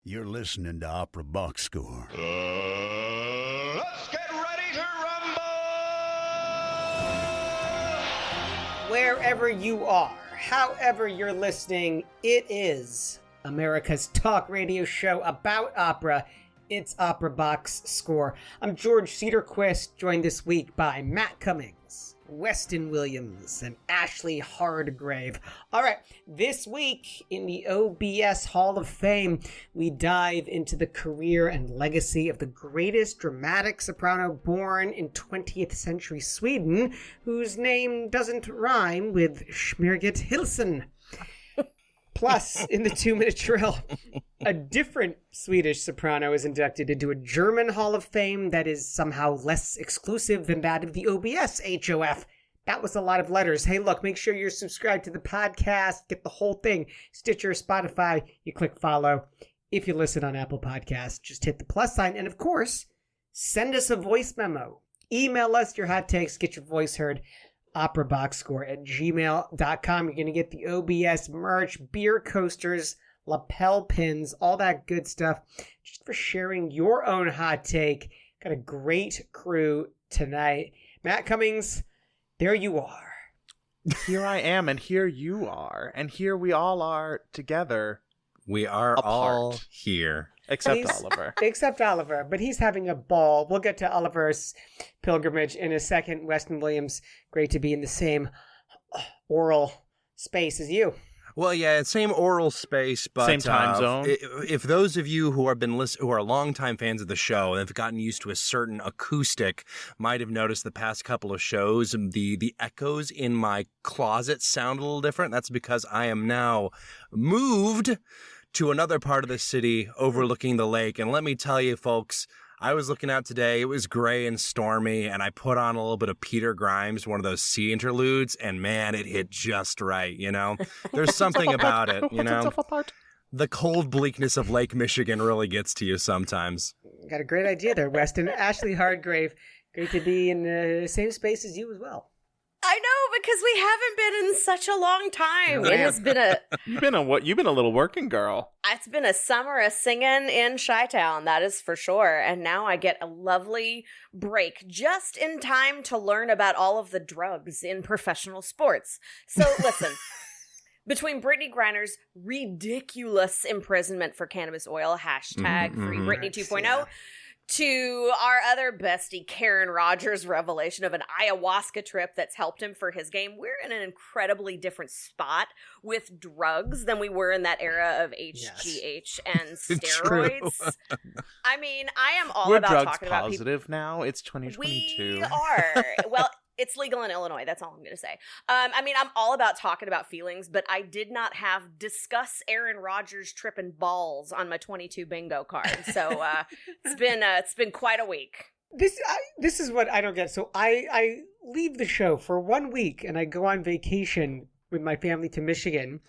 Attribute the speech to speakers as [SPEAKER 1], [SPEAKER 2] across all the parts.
[SPEAKER 1] You're listening to Opera Box Score.
[SPEAKER 2] Let's get ready to rumble!
[SPEAKER 3] Wherever you are, however you're listening, it is America's talk radio show about opera. It's Opera Box Score. I'm George Cedarquist, joined this week by Matt Cummings, Weston Williams, and Ashley Hardgrave. All right, this week in the OBS Hall of Fame, we dive into the career and legacy of the greatest dramatic soprano born in 20th century Sweden, whose name doesn't rhyme with Schmear-git Hilsson. Plus, in the 2-minute drill, a different Swedish soprano is inducted into a German Hall of Fame that is somehow less exclusive than that of the OBS HOF. That was a lot of letters. Hey, look, make sure you're subscribed to the podcast. Get the whole thing. Stitcher, Spotify, you click follow. If you listen on Apple Podcasts, just hit the plus sign. And of course, send us a voice memo. Email us your hot takes. Get your voice heard. operaboxscore@gmail.com. You're going to get the OBS merch, beer coasters, lapel pins, all that good stuff, just for sharing your own hot take. Got a great crew tonight. Matt Cummings, there you are.
[SPEAKER 4] Here I am, and here you are, and here we all are together.
[SPEAKER 5] We are
[SPEAKER 4] apart.
[SPEAKER 5] all here.
[SPEAKER 4] Except Oliver.
[SPEAKER 3] Except Oliver, but he's having a ball. We'll get to Oliver's pilgrimage in a second. Weston Williams, great to be in the same oral space as you.
[SPEAKER 5] Well, yeah, same oral space, but
[SPEAKER 4] same time zone.
[SPEAKER 5] If those of you who have been who are longtime fans of the show and have gotten used to a certain acoustic, might have noticed the past couple of shows the echoes in my closet sound a little different. That's because I am now moved to another part of the city overlooking the lake. And let me tell you, folks, I was looking out today. It was gray and stormy, and I put on a little bit of Peter Grimes, one of those sea interludes, and man, it hit just right, you know? There's something about it, you know? The cold bleakness of Lake Michigan really gets to you sometimes.
[SPEAKER 3] Got a great idea there, Weston. Ashley Hardgrave, great to be in the same space as you as well.
[SPEAKER 6] I know, because we haven't been in such a long time.
[SPEAKER 3] Oh,
[SPEAKER 6] it has been a...
[SPEAKER 4] You've been a little working girl.
[SPEAKER 6] It's been a summer of singing in Chi-Town, that is for sure. And now I get a lovely break just in time to learn about all of the drugs in professional sports. So listen, between Brittany Griner's ridiculous imprisonment for cannabis oil, hashtag Free Britney 2.0,
[SPEAKER 3] Yeah.
[SPEAKER 6] to our other bestie, Karen Rogers' revelation of an ayahuasca trip that's helped him for his game, we're in an incredibly different spot with drugs than we were in that era of HGH and steroids. I mean, I am all
[SPEAKER 4] We're
[SPEAKER 6] about
[SPEAKER 4] drugs
[SPEAKER 6] talking about
[SPEAKER 4] positive now. It's 2022.
[SPEAKER 6] We are. Well, it's legal in Illinois. That's all I'm going to say. I mean, I'm all about talking about feelings, but I did not have discuss Aaron Rodgers tripping balls on my 22 bingo card. So it's been quite a week.
[SPEAKER 3] This is what I don't get. So I leave the show for 1 week and I go on vacation with my family to Michigan.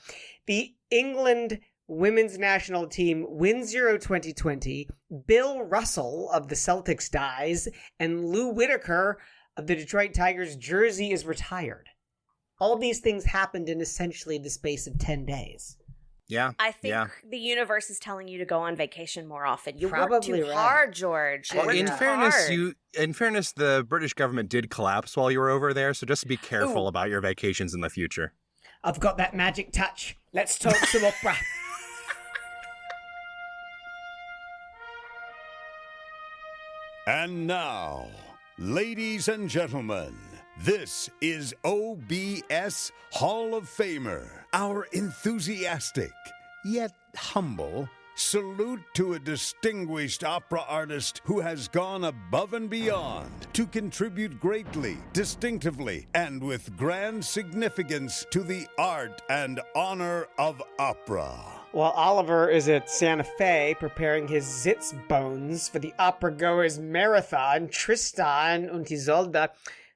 [SPEAKER 3] The England women's national team wins Euro 2020. Bill Russell of the Celtics dies, and Lou Whitaker of the Detroit Tigers jersey is retired. All these things happened in essentially the space of 10 days.
[SPEAKER 5] Yeah.
[SPEAKER 6] I think the universe is telling you to go on vacation more often. You work
[SPEAKER 3] Probably
[SPEAKER 6] too
[SPEAKER 3] right.
[SPEAKER 6] hard, George. You
[SPEAKER 5] Well,
[SPEAKER 6] work
[SPEAKER 5] in
[SPEAKER 6] too
[SPEAKER 5] fairness,
[SPEAKER 6] hard.
[SPEAKER 5] the British government did collapse while you were over there, so just be careful about your vacations in the future.
[SPEAKER 3] I've got that magic touch. Let's talk some opera.
[SPEAKER 1] And now, ladies and gentlemen, this is OBS Hall of Famer, our enthusiastic, yet humble, salute to a distinguished opera artist who has gone above and beyond to contribute greatly, distinctively, and with grand significance to the art and honor of opera.
[SPEAKER 3] While Oliver is at Santa Fe preparing his Zitz bones for the opera goers marathon, Tristan und Isolde,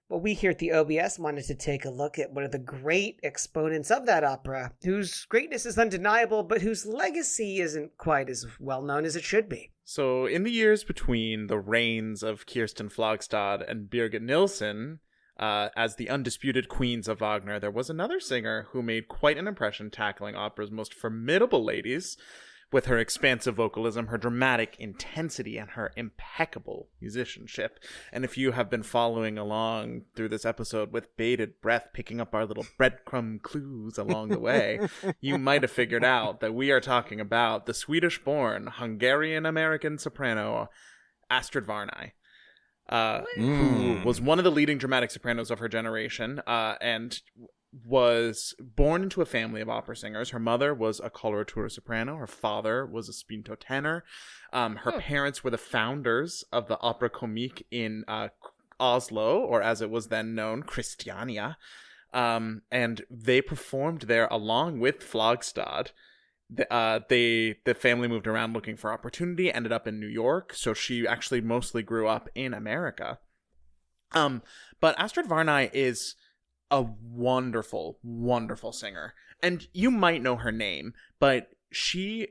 [SPEAKER 3] well, we here at the OBS wanted to take a look at one of the great exponents of that opera, whose greatness is undeniable, but whose legacy isn't quite as well known as it should be.
[SPEAKER 4] So in the years between the reigns of Kirsten Flogstad and Birgit Nilsson, as the undisputed queens of Wagner, there was another singer who made quite an impression tackling opera's most formidable ladies. with her expansive vocalism, her dramatic intensity, and her impeccable musicianship. And if you have been following along through this episode with bated breath, picking up our little breadcrumb clues along the way, you might have figured out that we are talking about the Swedish-born Hungarian-American soprano Astrid Varnay. Who was one of the leading dramatic sopranos of her generation, and was born into a family of opera singers. Her mother was a coloratura soprano. Her father was a spinto tenor. Her parents were the founders of the Opera Comique in Oslo, or as it was then known, Christiania. And they performed there along with Flogstad. The family moved around looking for opportunity, ended up in New York, so she actually mostly grew up in America. But Astrid Varnay is a wonderful, wonderful singer. And you might know her name, but she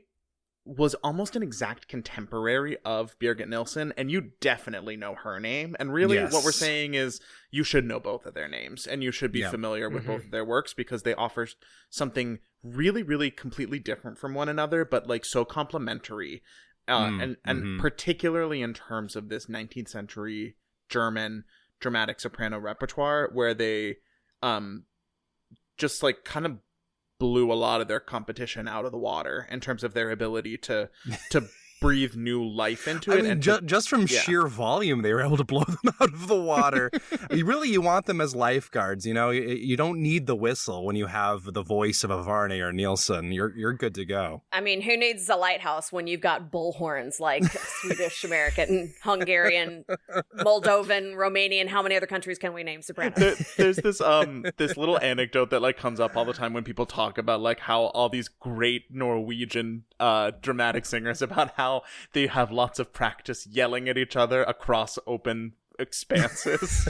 [SPEAKER 4] was almost an exact contemporary of Birgit Nilsson, and you definitely know her name. And really, what we're saying is you should know both of their names, and you should be familiar with both of their works, because they offer something really, really completely different from one another, but like so complementary. And particularly in terms of this 19th century German dramatic soprano repertoire, where they just like kind of blew a lot of their competition out of the water in terms of their ability to breathe new life into it.
[SPEAKER 5] And just from sheer volume, they were able to blow them out of the water. You want them as lifeguards. You know, you don't need the whistle when you have the voice of a Varnay or Nilsson. You're good to go.
[SPEAKER 6] I mean, who needs a lighthouse when you've got bullhorns like Swedish, American, Hungarian, Moldovan, Romanian? How many other countries can we name sopranos?
[SPEAKER 4] There's this this little anecdote that like comes up all the time when people talk about like how all these great Norwegian dramatic singers, about how they have lots of practice yelling at each other across open expanses.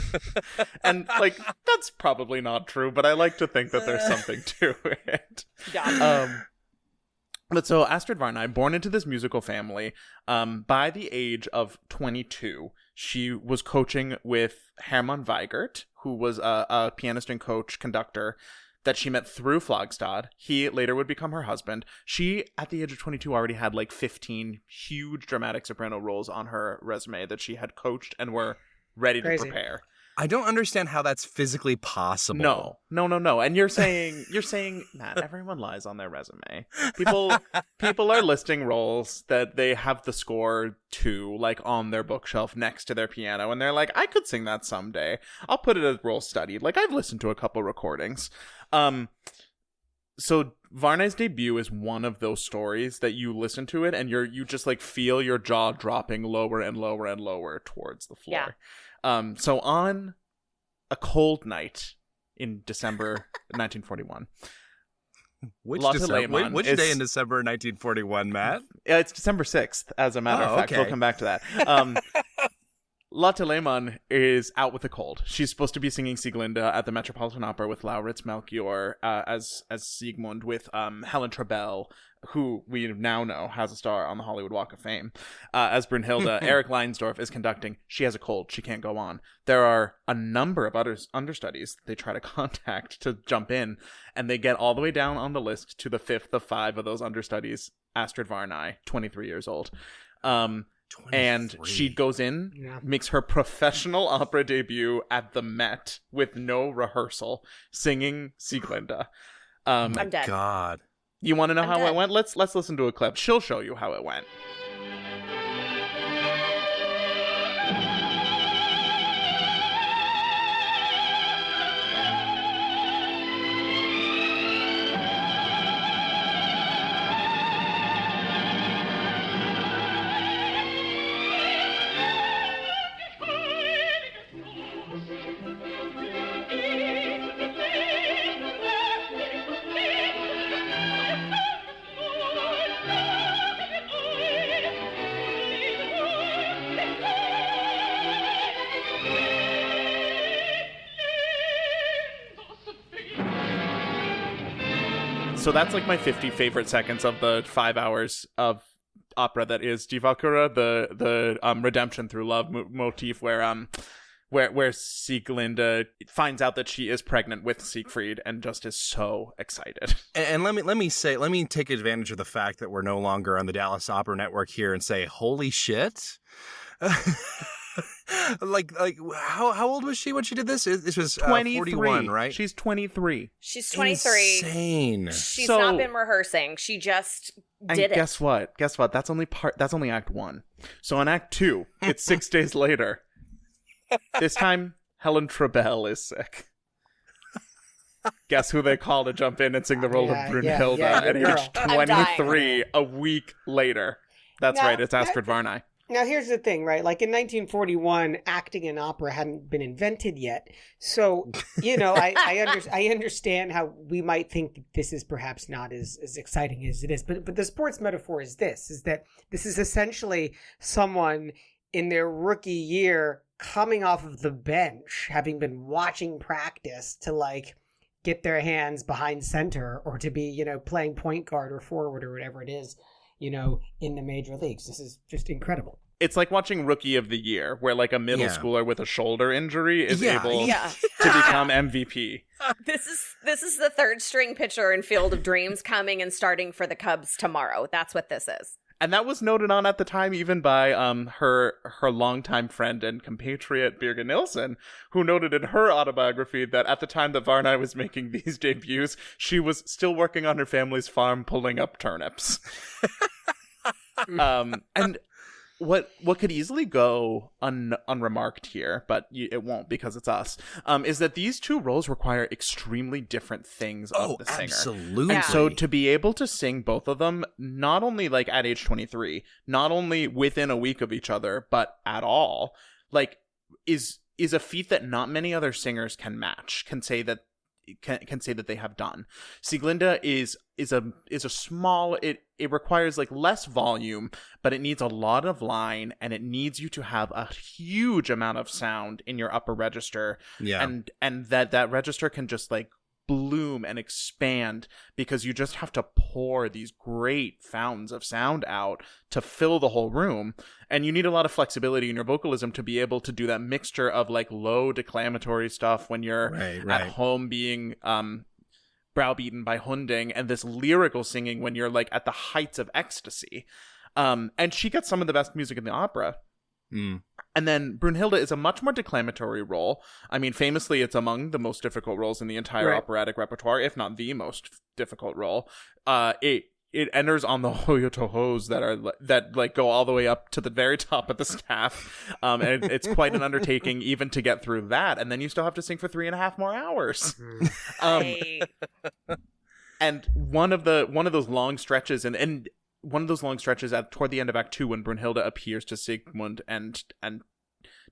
[SPEAKER 4] And like that's probably not true, but I like to think that there's something to it. But so Astrid Varnay, born into this musical family, by the age of 22, she was coaching with Hermann Weigert, who was a pianist and coach conductor that she met through Flogstad. He later would become her husband. She, at the age of 22, already had like 15 huge dramatic soprano roles on her resume that she had coached and were ready to prepare.
[SPEAKER 5] I don't understand how that's physically possible.
[SPEAKER 4] No. And you're saying, Matt, everyone lies on their resume. People are listing roles that they have the score to, like, on their bookshelf next to their piano, and they're like, I could sing that someday. I'll put it as role studied. Like, I've listened to a couple recordings. So Varnay's debut is one of those stories that you listen to it and you just like feel your jaw dropping lower and lower and lower towards the floor. Yeah. So on a cold night in December 1941.
[SPEAKER 5] Which day in December 1941, Matt?
[SPEAKER 4] It's December 6th, as a matter of fact. Okay. We'll come back to that. Lotte Lehmann is out with a cold. She's supposed to be singing Sieglinde at the Metropolitan Opera with Lauritz Melchior as Siegmund, with Helen Trebell, who we now know has a star on the Hollywood Walk of Fame, as Brunhilde. Eric Leinsdorf is conducting. She has a cold. She can't go on. There are a number of other understudies they try to contact to jump in, and they get all the way down on the list to the fifth of five of those understudies, Astrid Varnay, 23 years old. 23. And she goes in, makes her professional opera debut at the Met with no rehearsal, singing Sieglinde.
[SPEAKER 6] I'm dead.
[SPEAKER 5] God.
[SPEAKER 4] You want to know how it went? Let's listen to a clip. She'll show you how it went. So that's like my 50 favorite seconds of the 5 hours of opera that is Die Walküre, the redemption through love motif, where where Sieglinde finds out that she is pregnant with Siegfried and just is so excited.
[SPEAKER 5] And let me take advantage of the fact that we're no longer on the Dallas Opera Network here and say, holy shit. like how old was she when she did this? This was 41, right?
[SPEAKER 4] She's 23.
[SPEAKER 6] She's 23.
[SPEAKER 5] Insane.
[SPEAKER 6] She's not been rehearsing. She just did it.
[SPEAKER 4] Guess what? That's only act 1. So in act 2, it's 6 days later. This time, Helen Trebell is sick. Guess who they call to jump in and sing the role of Brunhilde at age 23, a week later. That's right, it's Astrid Varnay.
[SPEAKER 3] Now, here's the thing, right? Like in 1941, acting in opera hadn't been invented yet. So, I understand how we might think this is perhaps not as exciting as it is. But the sports metaphor is that this is essentially someone in their rookie year coming off of the bench, having been watching practice to like get their hands behind center or to be, playing point guard or forward or whatever it is, in the major leagues. This is just incredible.
[SPEAKER 4] It's like watching Rookie of the Year, where like a middle schooler with a shoulder injury is able to become MVP.
[SPEAKER 6] This is the third string pitcher in Field of Dreams coming and starting for the Cubs tomorrow. That's what this is.
[SPEAKER 4] And that was noted on at the time even by her longtime friend and compatriot Birgit Nilsson, who noted in her autobiography that at the time that Varnay was making these debuts, she was still working on her family's farm pulling up turnips. And what could easily go unremarked here, but it won't because it's us, is that these two roles require extremely different things of the singer.
[SPEAKER 5] Absolutely.
[SPEAKER 4] And so to be able to sing both of them, not only like at age 23, not only within a week of each other, but at all, like is a feat that not many other singers can match, can say that they have done. Sieglinde is a small, it requires like less volume, but it needs a lot of line, and it needs you to have a huge amount of sound in your upper register. Yeah. And that register can just like bloom and expand because you just have to pour these great fountains of sound out to fill the whole room. And you need a lot of flexibility in your vocalism to be able to do that mixture of like low declamatory stuff when you're at home being browbeaten by Hunding, and this lyrical singing when you're like at the heights of ecstasy. And she gets some of the best music in the opera. And then Brunhilde is a much more declamatory role. I mean, famously, it's among the most difficult roles in the entire operatic repertoire, if not the most difficult role. It enters on the hoyotohos that go all the way up to the very top of the staff. And it's quite an undertaking even to get through that. And then you still have to sing for 3.5 more hours. And one of those long stretches and one of those long stretches toward the end of Act 2 when Brunhilde appears to Siegmund and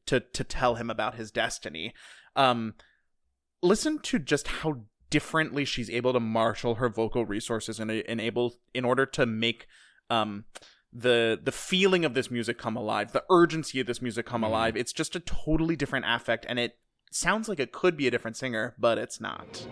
[SPEAKER 4] to tell him about his destiny. Listen to just how differently she's able to marshal her vocal resources in order to make the feeling of this music come alive, the urgency of this music come alive. It's just a totally different affect, and it sounds like it could be a different singer, but it's not.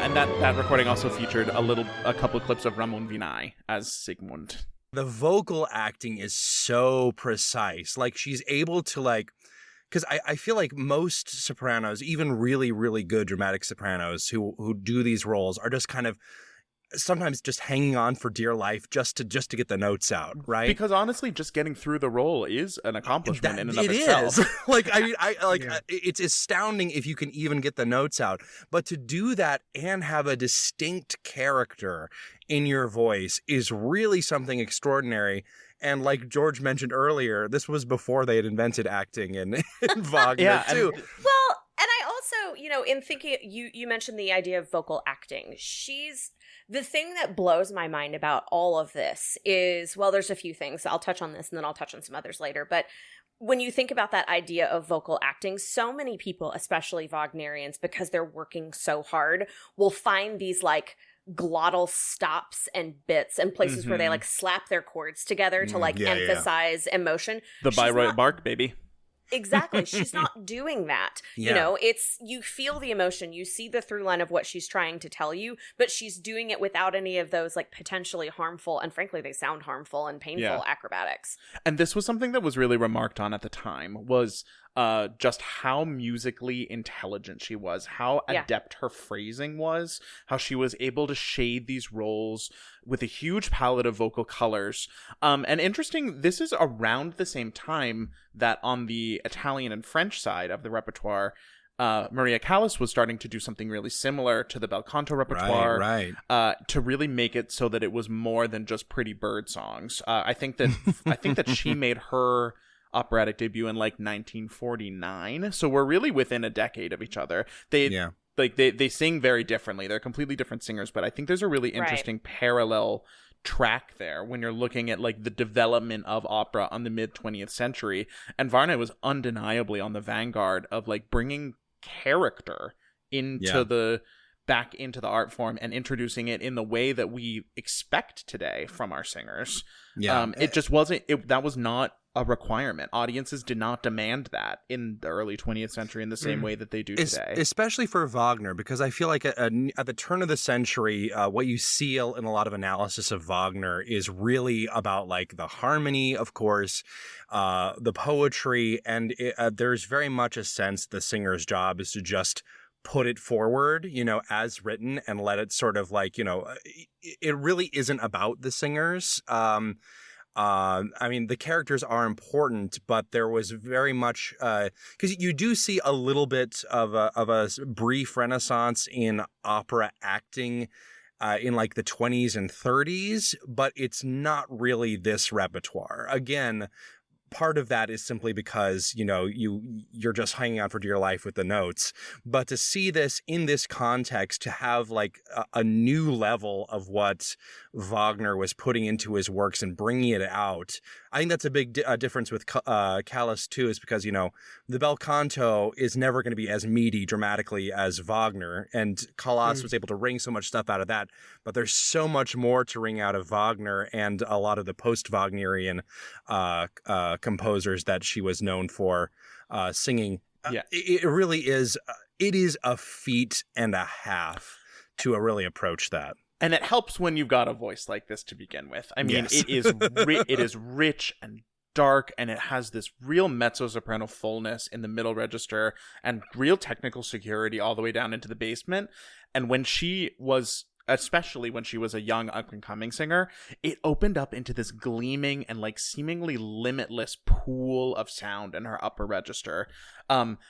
[SPEAKER 4] And that recording also featured a couple of clips of Ramon Vinay as Sigmund.
[SPEAKER 5] The vocal acting is so precise. Like, she's able to, like, because I feel like most sopranos, even really, really good dramatic sopranos who do these roles, are just kind of sometimes just hanging on for dear life just to get the notes out, right?
[SPEAKER 4] Because honestly, just getting through the role is an accomplishment in and of itself.
[SPEAKER 5] It is. Like, it's astounding if you can even get the notes out. But to do that and have a distinct character in your voice is really something extraordinary. And like George mentioned earlier, this was before they had invented acting in Wagner, too.
[SPEAKER 6] Well, and I also, in thinking, you mentioned the idea of vocal acting. The thing that blows my mind about all of this is, well, there's a few things. I'll touch on this and then I'll touch on some others later. But when you think about that idea of vocal acting, so many people, especially Wagnerians, because they're working so hard, will find these like glottal stops and bits and places where they like slap their chords together to emphasize emotion.
[SPEAKER 4] The Bayreuth bark, baby.
[SPEAKER 6] Exactly. She's not doing that.
[SPEAKER 5] Yeah.
[SPEAKER 6] You feel the emotion, you see the through line of what she's trying to tell you, but she's doing it without any of those like potentially harmful, and frankly they sound harmful and painful acrobatics.
[SPEAKER 4] And this was something that was really remarked on at the time, was just how musically intelligent she was, how adept her phrasing was, how she was able to shade these roles with a huge palette of vocal colors. And interesting, this is around the same time that on the Italian and French side of the repertoire, Maria Callas was starting to do something really similar to the bel canto repertoire, to really make it so that it was more than just pretty bird songs. I think that she made her operatic debut in like 1949, so we're really within a decade of each other. They sing very differently. They're completely different singers, but I think there's a really interesting parallel track there when you're looking at like the development of opera on the mid 20th century. And Varnay was undeniably on the vanguard of like bringing character back into the art form and introducing it in the way that we expect today from our singers. It just wasn't. That was not a requirement. Audiences did not demand that in the early 20th century in the same way that they do today.
[SPEAKER 5] Especially for Wagner, because I feel like at the turn of the century, what you see in a lot of analysis of Wagner is really about like the harmony, of course, the poetry, and there's very much a sense the singer's job is to just put it forward, as written, and let it sort of like, it really isn't about the singers. I mean, the characters are important, but there was very much because you do see a little bit of a brief renaissance in opera acting in like the 20s and 30s, but it's not really this repertoire. Again, part of that is simply because, you're just hanging out for dear life with the notes. But to see this in this context, to have like a new level of what Wagner was putting into his works and bringing it out, I think that's a big difference with Callas too, is because, the bel canto is never going to be as meaty dramatically as Wagner, and Callas was able to wring so much stuff out of that. But there's so much more to wring out of Wagner and a lot of the post-Wagnerian composers that she was known for singing. It really is. It is a feat and a half to really approach that.
[SPEAKER 4] And it helps when you've got a voice like this to begin with. I mean, it is rich and dark, and it has this real mezzo-soprano fullness in the middle register and real technical security all the way down into the basement. And when she was, especially when she was a young up-and-coming singer, it opened up into this gleaming and like seemingly limitless pool of sound in her upper register.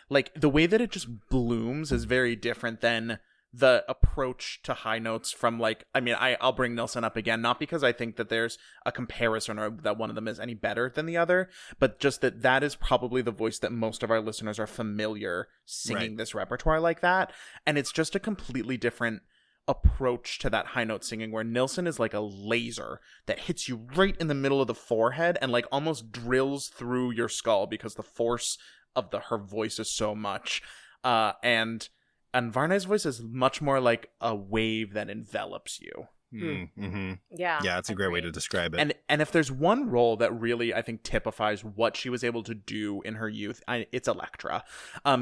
[SPEAKER 4] Like the way that it just blooms is very different than the approach to high notes from like, I mean, I'll bring Nilsson up again, not because I think that there's a comparison or that one of them is any better than the other, but just that is probably the voice that most of our listeners are familiar singing this repertoire like that. And it's just a completely different approach to that high note singing, where Nilsson is like a laser that hits you right in the middle of the forehead and like almost drills through your skull because the force of her voice is so much. And Varnay's voice is much more like a wave that envelops you.
[SPEAKER 5] Mm-hmm.
[SPEAKER 6] Yeah.
[SPEAKER 5] Yeah, that's a great way to describe it.
[SPEAKER 4] And if there's one role that really, I think, typifies what she was able to do in her youth, it's Elektra.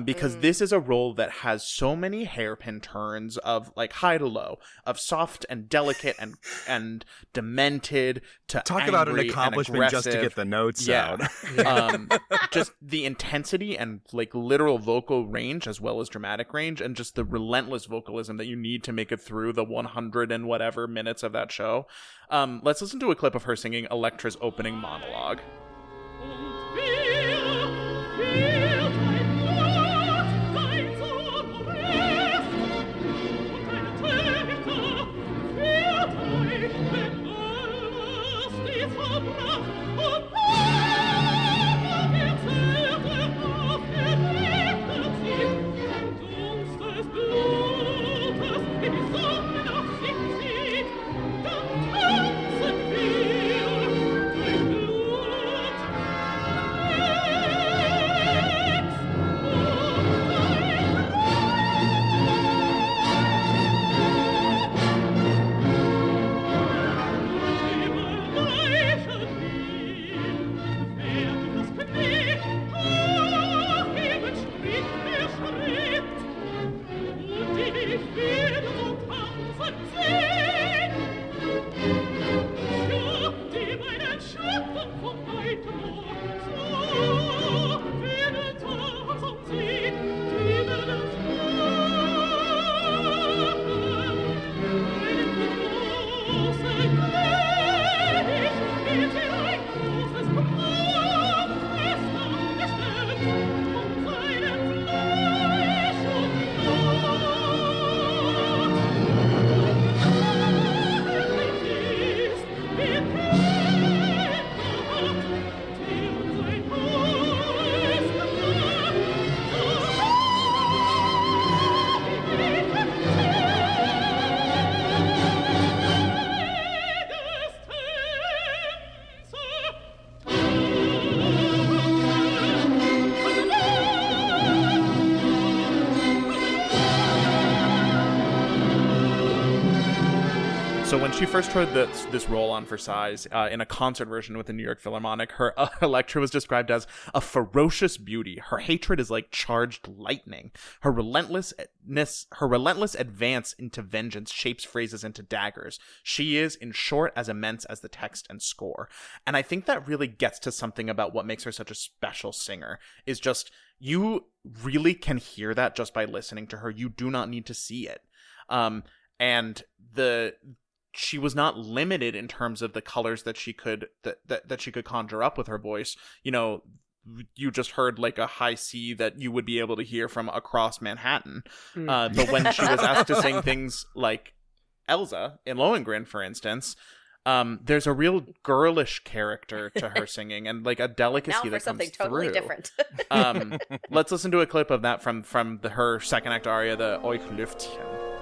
[SPEAKER 4] Because this is a role that has so many hairpin turns of like high to low, of soft and delicate and demented to
[SPEAKER 5] Talk
[SPEAKER 4] angry
[SPEAKER 5] about an accomplishment
[SPEAKER 4] and
[SPEAKER 5] just to get the notes out.
[SPEAKER 4] Just the intensity and like literal vocal range as well as dramatic range, and just the relentless vocalism that you need to make it through the 100 and whatever minutes of that show. Let's listen to a clip of her singing Elektra's opening monologue. So when she first heard this role on for size in a concert version with the New York Philharmonic, her Elektra was described as a ferocious beauty. Her hatred is like charged lightning. Her relentless advance into vengeance shapes phrases into daggers. She is, in short, as immense as the text and score. And I think that really gets to something about what makes her such a special singer, is just, you really can hear that just by listening to her. You do not need to see it. And she was not limited in terms of the colors that she could that she could conjure up with her voice. You know, you just heard like a high C that you would be able to hear from across Manhattan. But when she was asked to sing things like Elsa in Lohengrin, for instance, there's a real girlish character to her singing, and like a delicacy that comes
[SPEAKER 6] totally
[SPEAKER 4] through.
[SPEAKER 6] Different.
[SPEAKER 4] Let's listen to a clip of that from her second act aria, the Euch Lüftchen.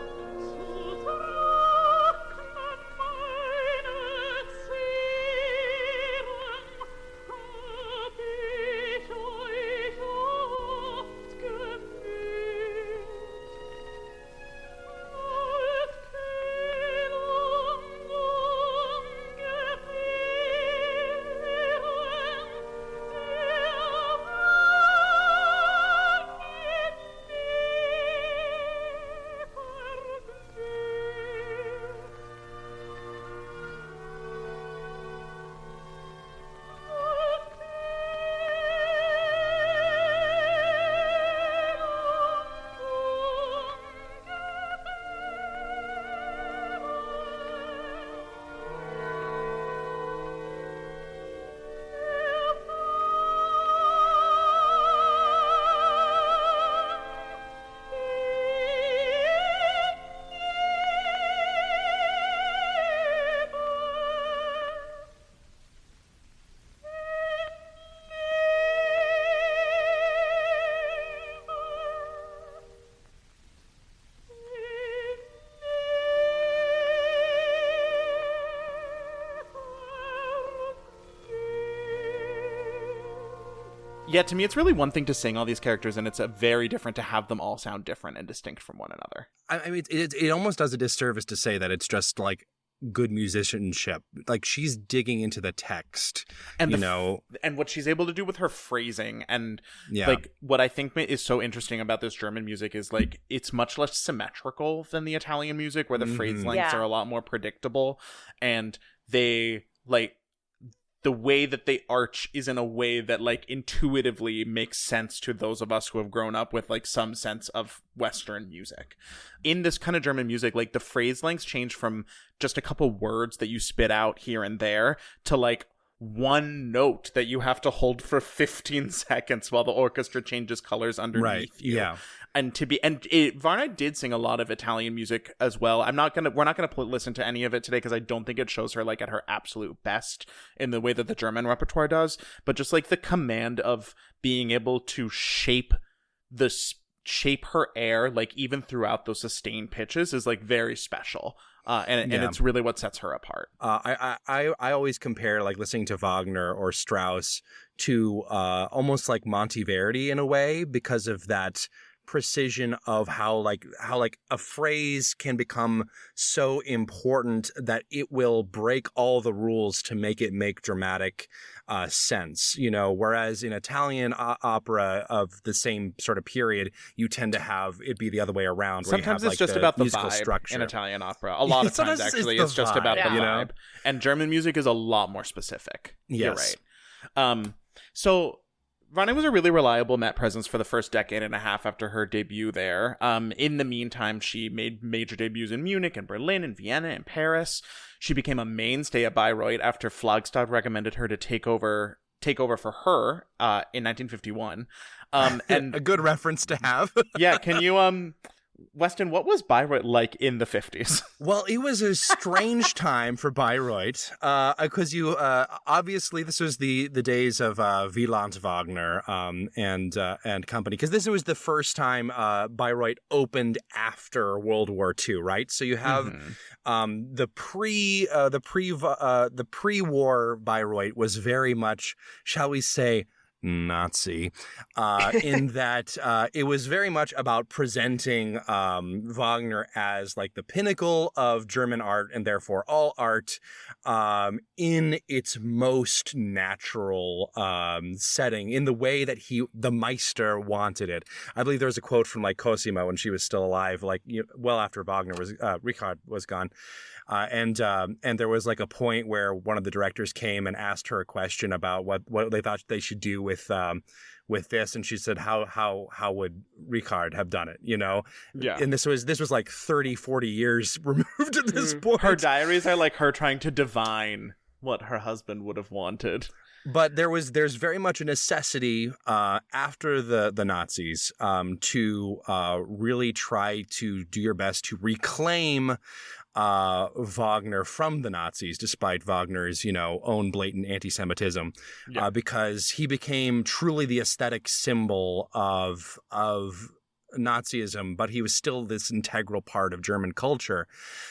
[SPEAKER 4] Yeah, to me, it's really one thing to sing all these characters, and it's a very different to have them all sound different and distinct from one another.
[SPEAKER 5] I mean, it almost does a disservice to say that it's just like good musicianship. Like, she's digging into the text,
[SPEAKER 4] and
[SPEAKER 5] and
[SPEAKER 4] what she's able to do with her phrasing, and
[SPEAKER 5] yeah.
[SPEAKER 4] like what I think is so interesting about this German music is like it's much less symmetrical than the Italian music, where the phrase lengths are a lot more predictable, and they like the way that they arch is in a way that like intuitively makes sense to those of us who have grown up with like some sense of Western music. In this kind of German music, like the phrase lengths change from just a couple words that you spit out here and there to like one note that you have to hold for 15 seconds while the orchestra changes colors underneath you.
[SPEAKER 5] Yeah.
[SPEAKER 4] Varnay did sing a lot of Italian music as well. We're not gonna listen to any of it today because I don't think it shows her like at her absolute best in the way that the German repertoire does. But just like the command of being able to shape her air, like even throughout those sustained pitches, is like very special. And it's really what sets her apart.
[SPEAKER 5] I always compare like listening to Wagner or Strauss to almost like Monteverdi in a way, because of that precision of how a phrase can become so important that it will break all the rules to make it make dramatic sense, whereas in Italian opera of the same sort of period, you tend to have it be the other way around.
[SPEAKER 4] Sometimes it's just about the vibe structure in Italian opera. A lot of times, actually, it's just about the vibe. And German music is a lot more specific.
[SPEAKER 5] Yes.
[SPEAKER 4] You're right. So Varnay was a really reliable Met presence for the first decade and a half after her debut there. In the meantime, she made major debuts in Munich and Berlin and Vienna and Paris. She became a mainstay at Bayreuth after Flagstad recommended her to take over for her in 1951. And
[SPEAKER 5] a good reference to have.
[SPEAKER 4] Yeah, can you Weston, what was Bayreuth like in the 50s?
[SPEAKER 5] Well, it was a strange time for Bayreuth, because obviously this was the days of Wieland Wagner and company, because this was the first time Bayreuth opened after World War II, right? So you have the pre-war Bayreuth was very much, shall we say, Nazi, in that it was very much about presenting Wagner as like the pinnacle of German art, and therefore all art in its most natural setting, in the way that the Meister wanted it. I believe there was a quote from like Cosima when she was still alive, like well after Richard was gone. And there was like a point where one of the directors came and asked her a question about what they thought they should do with this, and she said, how would Richard have done it,
[SPEAKER 4] Yeah.
[SPEAKER 5] And this was like 30-40 years removed at this point.
[SPEAKER 4] Her diaries are like her trying to divine what her husband would have wanted.
[SPEAKER 5] But there's very much a necessity after the Nazis to really try to do your best to reclaim Wagner from the Nazis, despite Wagner's, own blatant anti-Semitism, because he became truly the aesthetic symbol of Nazism, but he was still this integral part of German culture.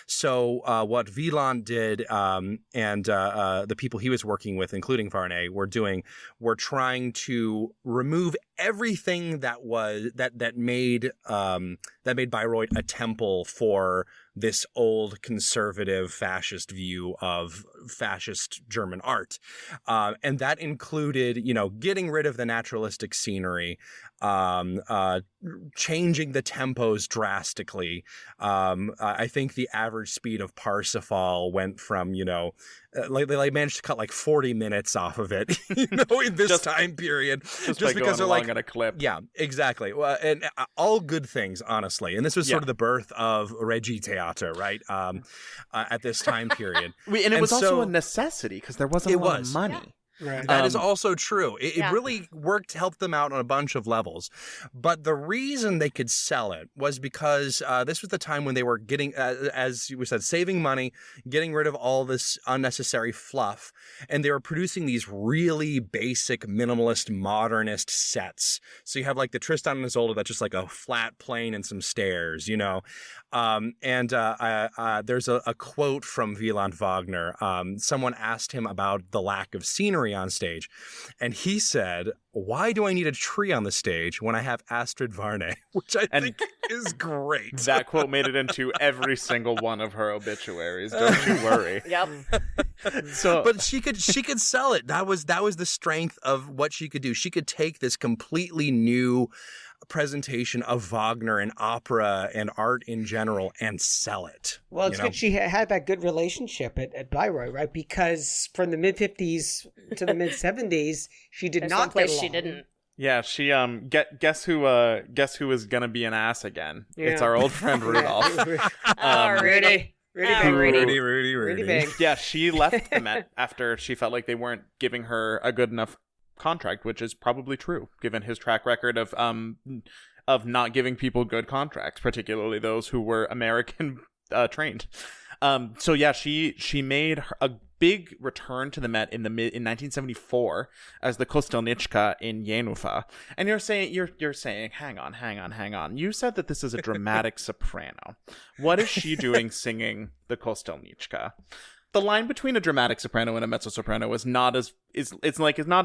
[SPEAKER 5] So what Wieland did and the people he was working with, including Varnay, were trying to remove everything that made Bayreuth a temple for this old conservative fascist view of fascist German art. And that included, getting rid of the naturalistic scenery, changing the tempos drastically. I think the average speed of Parsifal went from, they managed to cut like 40 minutes off of it, in this time period.
[SPEAKER 4] Just because they're like at a clip.
[SPEAKER 5] Yeah, exactly. Well, and all good things, honestly. And this was sort of the birth of Regie Theater, right? At this time period.
[SPEAKER 4] And it was also a necessity because there wasn't a lot of money.
[SPEAKER 3] Yeah. Right.
[SPEAKER 5] That is also true. It really helped them out on a bunch of levels. But the reason they could sell it was because this was the time when they were getting, as we said, saving money, getting rid of all this unnecessary fluff, and they were producing these really basic, minimalist, modernist sets. So you have like the Tristan and Isolde that's just like a flat plane and some stairs, there's a quote from Wieland Wagner. Someone asked him about the lack of scenery scenery on stage. And he said, why do I need a tree on the stage when I have Astrid Varnay? Which I think is great.
[SPEAKER 4] That quote made it into every single one of her obituaries. Don't you worry.
[SPEAKER 6] Yep.
[SPEAKER 5] But she could sell it. That was the strength of what she could do. She could take this completely new presentation of Wagner and opera and art in general and sell it.
[SPEAKER 3] Well, it's good she had that good relationship at Bayreuth, right? Because from the mid-50s to the mid-70s, she did not get along.
[SPEAKER 6] She didn't.
[SPEAKER 4] Yeah, she guess who is gonna be an ass again? Yeah. It's our old friend Rudolph.
[SPEAKER 6] Rudy.
[SPEAKER 3] Rudy Big.
[SPEAKER 4] Yeah, she left the Met after she felt like they weren't giving her a good enough contract, which is probably true given his track record of not giving people good contracts, particularly those who were American trained. So yeah, she made a big return to the Met in 1974 as the Kostelniczka in Jenufa. And you're saying, hang on. You said that this is a dramatic soprano. What is she doing singing the Kostelniczka? The line between a dramatic soprano and a mezzo-soprano is not as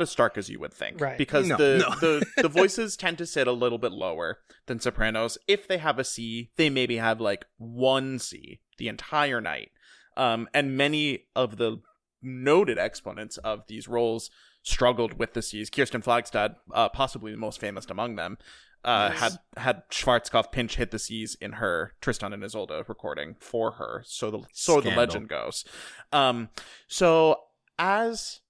[SPEAKER 4] stark as you would think,
[SPEAKER 3] right?
[SPEAKER 4] Because the voices tend to sit a little bit lower than sopranos. If they have a C, they maybe have like one C the entire night. And many of the noted exponents of these roles struggled with the Cs. Kirsten Flagstad, possibly the most famous among them, had Schwarzkopf pinch hit the Cs in her Tristan and Isolde recording for her. So the legend goes. So as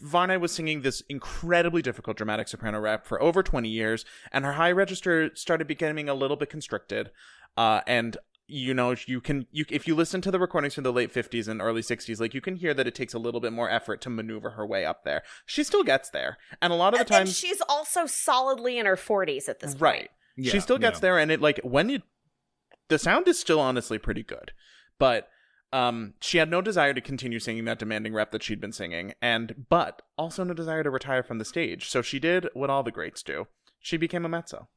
[SPEAKER 4] Varnay was singing this incredibly difficult dramatic soprano rep for over 20 years, and her high register started becoming a little bit constricted, and if you listen to the recordings from the late 50s and early 60s, like you can hear that it takes a little bit more effort to maneuver her way up there. She still gets there. And a lot of the time,
[SPEAKER 6] and she's also solidly in her 40s at this point.
[SPEAKER 4] Right. Yeah, she still gets there. And the sound is still honestly pretty good, but she had no desire to continue singing that demanding rep that she'd been singing, but also no desire to retire from the stage. So she did what all the greats do. She became a mezzo.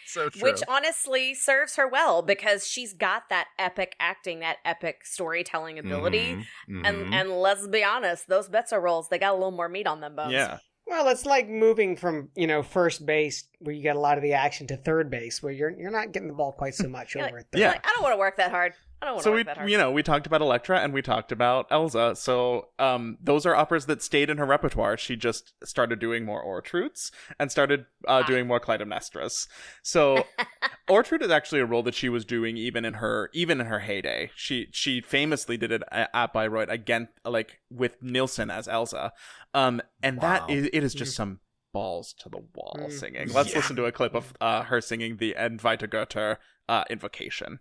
[SPEAKER 5] So true.
[SPEAKER 6] Which honestly serves her well, because she's got that epic acting, that epic storytelling ability. And let's be honest, those mezzo roles, they got a little more meat on them bones.
[SPEAKER 4] Yeah.
[SPEAKER 3] Well, it's like moving from, first base, where you get a lot of the action, to third base, where you're not getting the ball quite so much over at third.
[SPEAKER 6] Yeah. Like, I don't want to work that hard.
[SPEAKER 4] We talked about Elektra and we talked about Elsa. So those are operas that stayed in her repertoire. She just started doing more Ortrudes and started doing more Clytemnestras. So Ortrude is actually a role that she was doing even in her heyday. She famously did it at Bayreuth again, like with Nilsson as Elsa. And that is just some balls to the wall singing. Let's listen to a clip of her singing the Entweihte Götter invocation.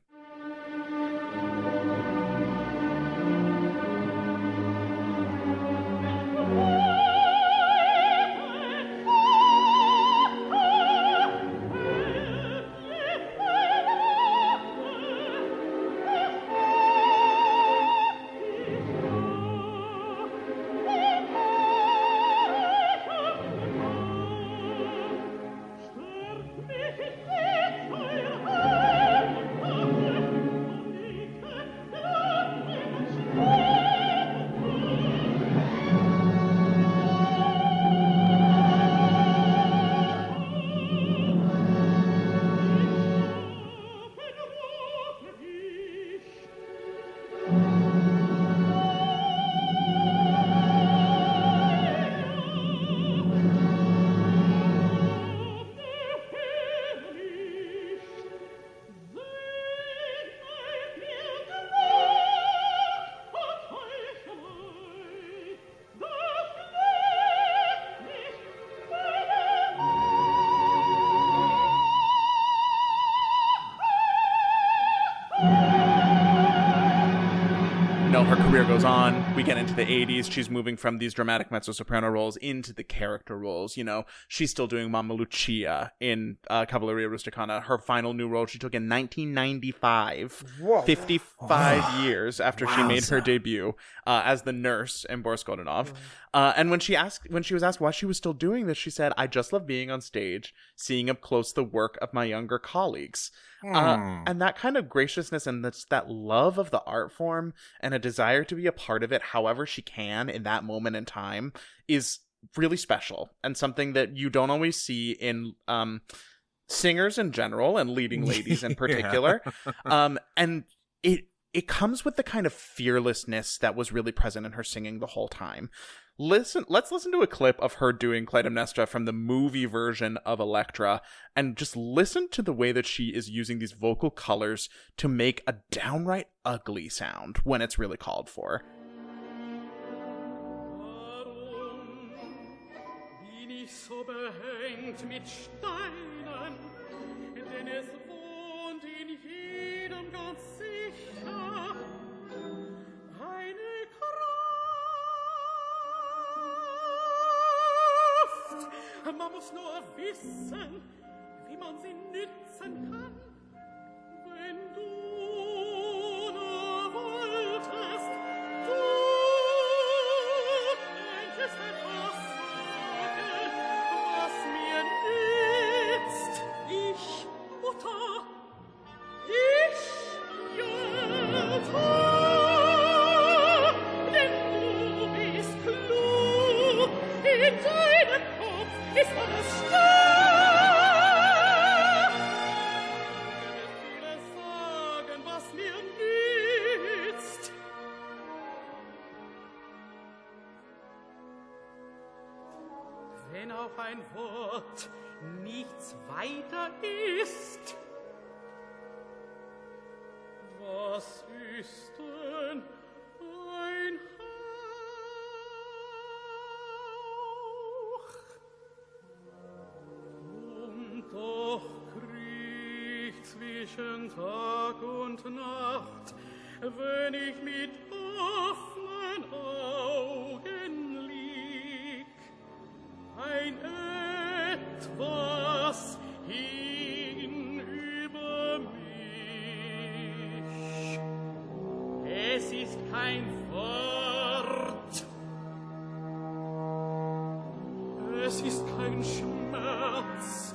[SPEAKER 4] Her career goes on. We get into the 80s. She's moving from these dramatic mezzo-soprano roles into the character roles. She's still doing Mamma Lucia in Cavalleria Rusticana. Her final new role she took in 1995. Whoa. 55 years after she made her debut as the nurse in Boris Godunov. And when she was asked why she was still doing this, she said, "I just love being on stage, seeing up close the work of my younger colleagues." And that kind of graciousness and that love of the art form and a desire to be a part of it however she can in that moment in time is really special, and something that you don't always see in singers in general and leading ladies in particular. And it comes with the kind of fearlessness that was really present in her singing the whole time. Let's listen to a clip of her doing Clytemnestra from the movie version of Elektra, and just listen to the way that she is using these vocal colors to make a downright ugly sound when it's really called for.
[SPEAKER 7] So behängt mit Steinen, denn es wohnt in jedem ganz sicher eine Kraft. Man muss nur wissen, wie man sie nützen kann. Wenn du nur wolltest, du könntest etwas sagen, was mir nützt. Ich, Mutter, ich, Jutta, denn du bist klug, in deinem Kopf ist alles stark. Viele sagen, was mir nützt. Wenn auch ein Wort nichts weiter ist, was ist denn ein Hauch? Und doch kriecht zwischen Tag und Nacht, wenn ich mit offenen Augen lieg, ein etwas hin über mich. Es ist kein Wort, es ist kein Schmerz,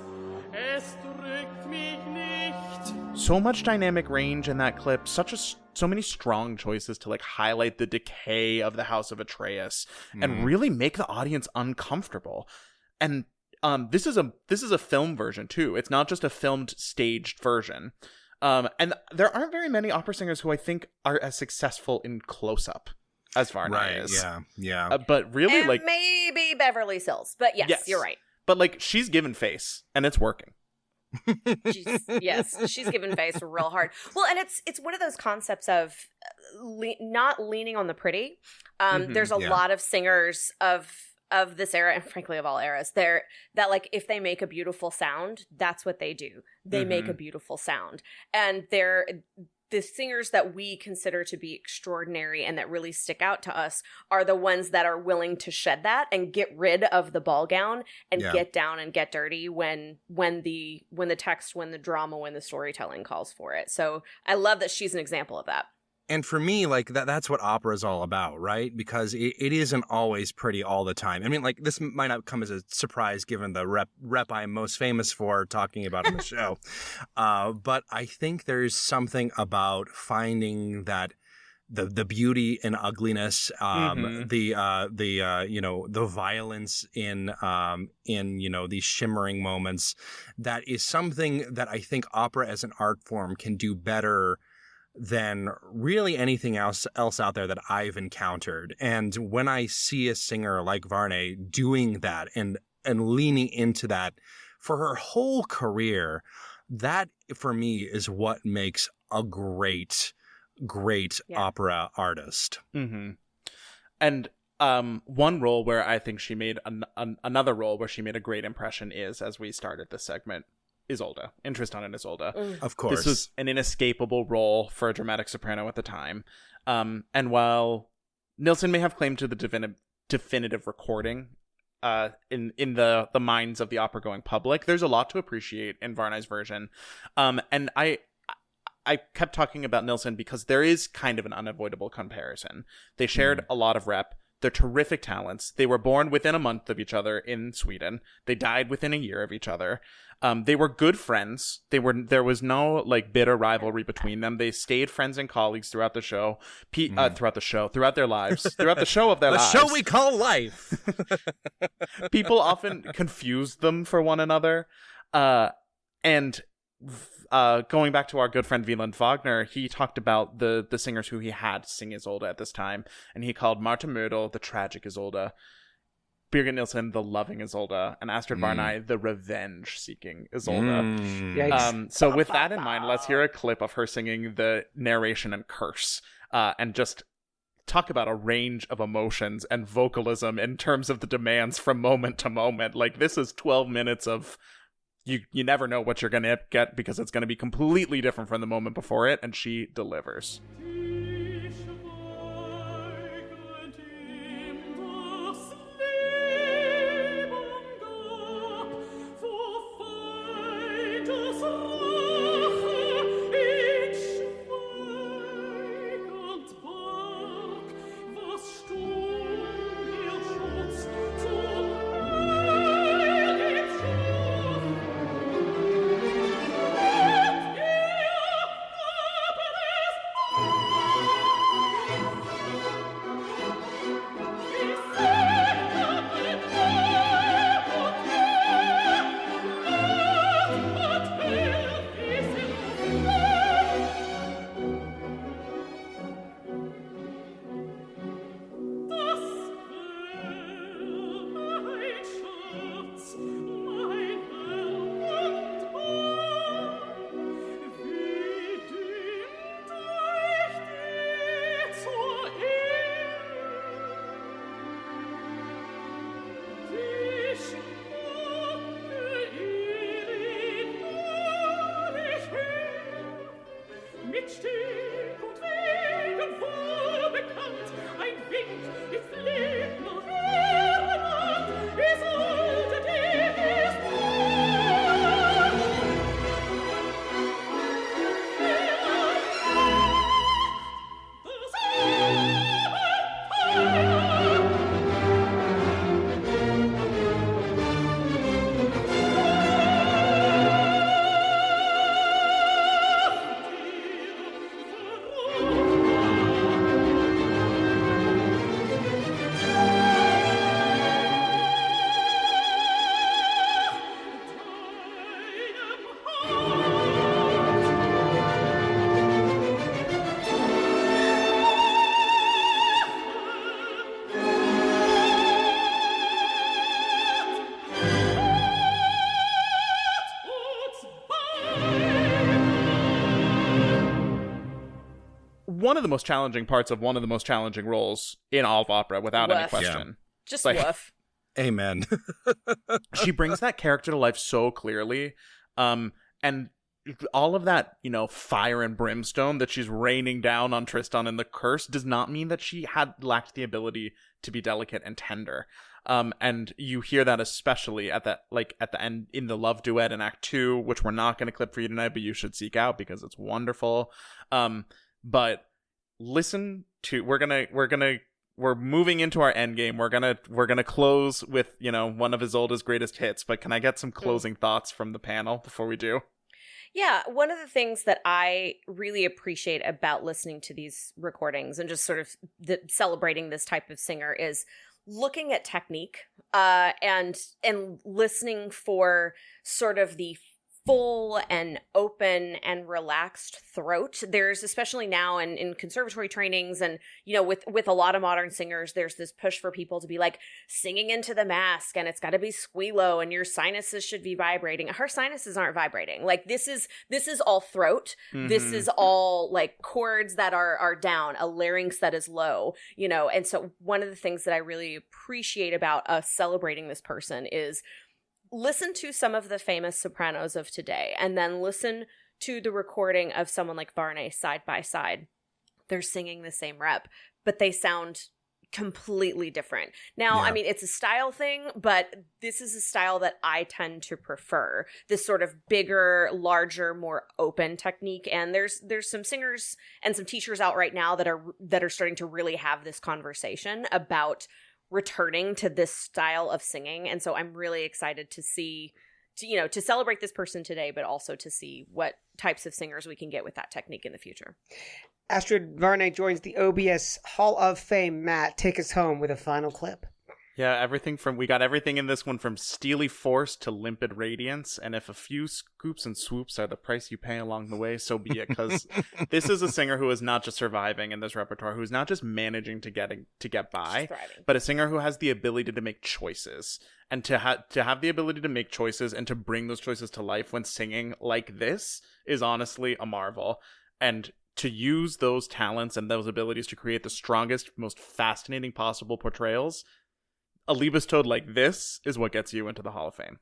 [SPEAKER 7] es drückt mich nicht.
[SPEAKER 4] So much dynamic range in that clip, so many strong choices to like highlight the decay of the House of Atreus and really make the audience uncomfortable. And this is a film version too. It's not just a filmed staged version. And there aren't very many opera singers who I think are as successful in close-up as Varnay is.
[SPEAKER 5] Yeah.
[SPEAKER 4] But really,
[SPEAKER 6] and
[SPEAKER 4] like,
[SPEAKER 6] maybe Beverly Hills, but yes, you're right.
[SPEAKER 4] But like, she's given face, and it's working.
[SPEAKER 6] She's given face real hard. Well, and it's one of those concepts of not leaning on the pretty. There's a lot of singers of this era, and frankly of all eras, that like if they make a beautiful sound, that's what they do. They make a beautiful sound, and they're the singers that we consider to be extraordinary and that really stick out to us are the ones that are willing to shed that and get rid of the ball gown and get down and get dirty when the text, when the drama, when the storytelling calls for it. So I love that she's an example of that.
[SPEAKER 5] And for me, like that's what opera is all about, right? Because it isn't always pretty all the time. I mean, like this might not come as a surprise given the rep I'm most famous for talking about on the show. But I think there's something about finding that the beauty and ugliness, the violence in these shimmering moments, that is something that I think opera as an art form can do better than really anything else out there that I've encountered. And when I see a singer like Varnay doing that and leaning into that for her whole career, that for me is what makes a great opera artist.
[SPEAKER 4] And one role where I think she made another role where she made a great impression is, as we started this segment, Isolde, in Tristan and Isolde.
[SPEAKER 5] Of course.
[SPEAKER 4] This was an inescapable role for a dramatic soprano at the time. And while Nilsson may have claimed to the definitive recording in the minds of the opera-going public, there's a lot to appreciate in Varnay's version. And I kept talking about Nilsson because there is kind of an unavoidable comparison. They shared a lot of rep. They're terrific talents. They were born within a month of each other in Sweden. They died within a year of each other. They were good friends. There was no like bitter rivalry between them. They stayed friends and colleagues throughout the show. Throughout their lives, throughout the show of their lives.
[SPEAKER 5] The show we call life.
[SPEAKER 4] People often confused them for one another. And going back to our good friend Wieland Wagner, he talked about the singers who he had sing Isolde at this time, and he called Martha Mödel the tragic Isolde, Birgit Nilsson the loving Isolde, and Astrid Varnay the revenge-seeking Isolde. So with that in mind, let's hear a clip of her singing the narration and curse, and just talk about a range of emotions and vocalism in terms of the demands from moment to moment. Like, this is 12 minutes of you never know what you're going to get because it's going to be completely different from the moment before it, and she delivers. One of the most challenging parts of one of the most challenging roles in all of opera, without any question.
[SPEAKER 6] Yeah. Just
[SPEAKER 4] like,
[SPEAKER 6] woof.
[SPEAKER 5] Amen.
[SPEAKER 4] She brings that character to life so clearly. And all of that, fire and brimstone that she's raining down on Tristan in the curse does not mean that she had lacked the ability to be delicate and tender. And you hear that especially at the end in the love duet in Act 2, which we're not going to clip for you tonight, but you should seek out because it's wonderful. But listen to we're moving into our end game. We're gonna close with one of Isolde's greatest hits. But can I get some closing thoughts from the panel before we do?
[SPEAKER 6] Yeah, one of the things that I really appreciate about listening to these recordings and just sort of celebrating this type of singer is looking at technique and listening for sort of the full and open and relaxed throat. There's, especially now in conservatory trainings and, with a lot of modern singers, there's this push for people to be like singing into the mask and it's got to be squealo and your sinuses should be vibrating. Her sinuses aren't vibrating. Like this is all throat. Mm-hmm. This is all like chords that are down, a larynx that is low, and so one of the things that I really appreciate about us celebrating this person is listen to some of the famous sopranos of today and then listen to the recording of someone like Varnay side by side. They're singing the same rep, but they sound completely different. Now,
[SPEAKER 5] Yeah.
[SPEAKER 6] I mean, it's a style thing, but this is a style that I tend to prefer. This sort of bigger, larger, more open technique. And there's some singers and some teachers out right now that are starting to really have this conversation about returning to this style of singing. And so I'm really excited to see, to celebrate this person today, but also to see what types of singers we can get with that technique in the future.
[SPEAKER 3] Astrid Varnay joins the OBS Hall of Fame. Matt, take us home with a final clip.
[SPEAKER 4] Yeah, we got everything in this one from steely force to limpid radiance, and if a few scoops and swoops are the price you pay along the way, so be it, because this is a singer who is not just surviving in this repertoire, who's not just managing to get by, but a singer who has the ability to make choices, and to have the ability to make choices and to bring those choices to life when singing like this is honestly a marvel. And to use those talents and those abilities to create the strongest, most fascinating possible portrayals, a Liebestod like this is what gets you into the Hall of Fame.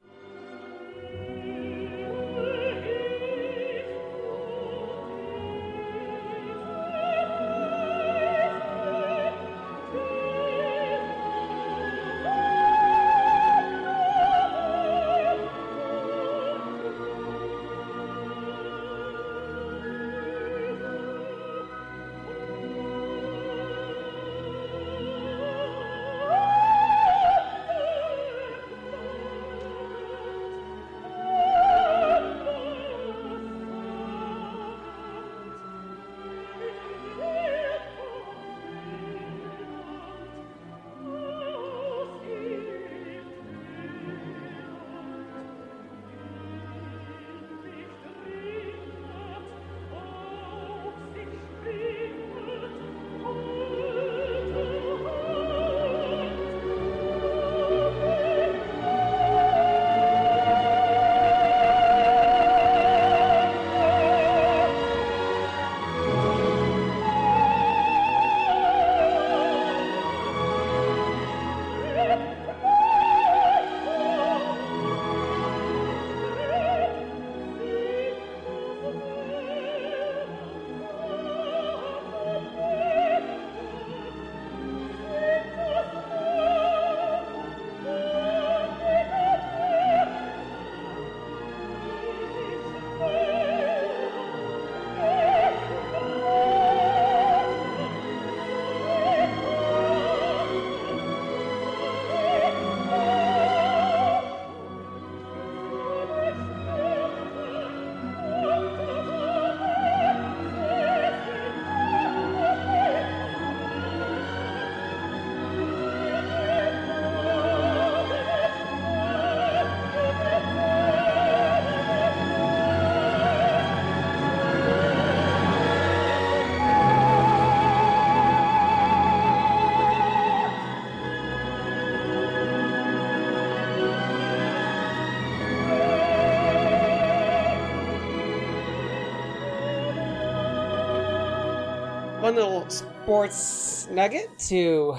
[SPEAKER 3] One little sports nugget to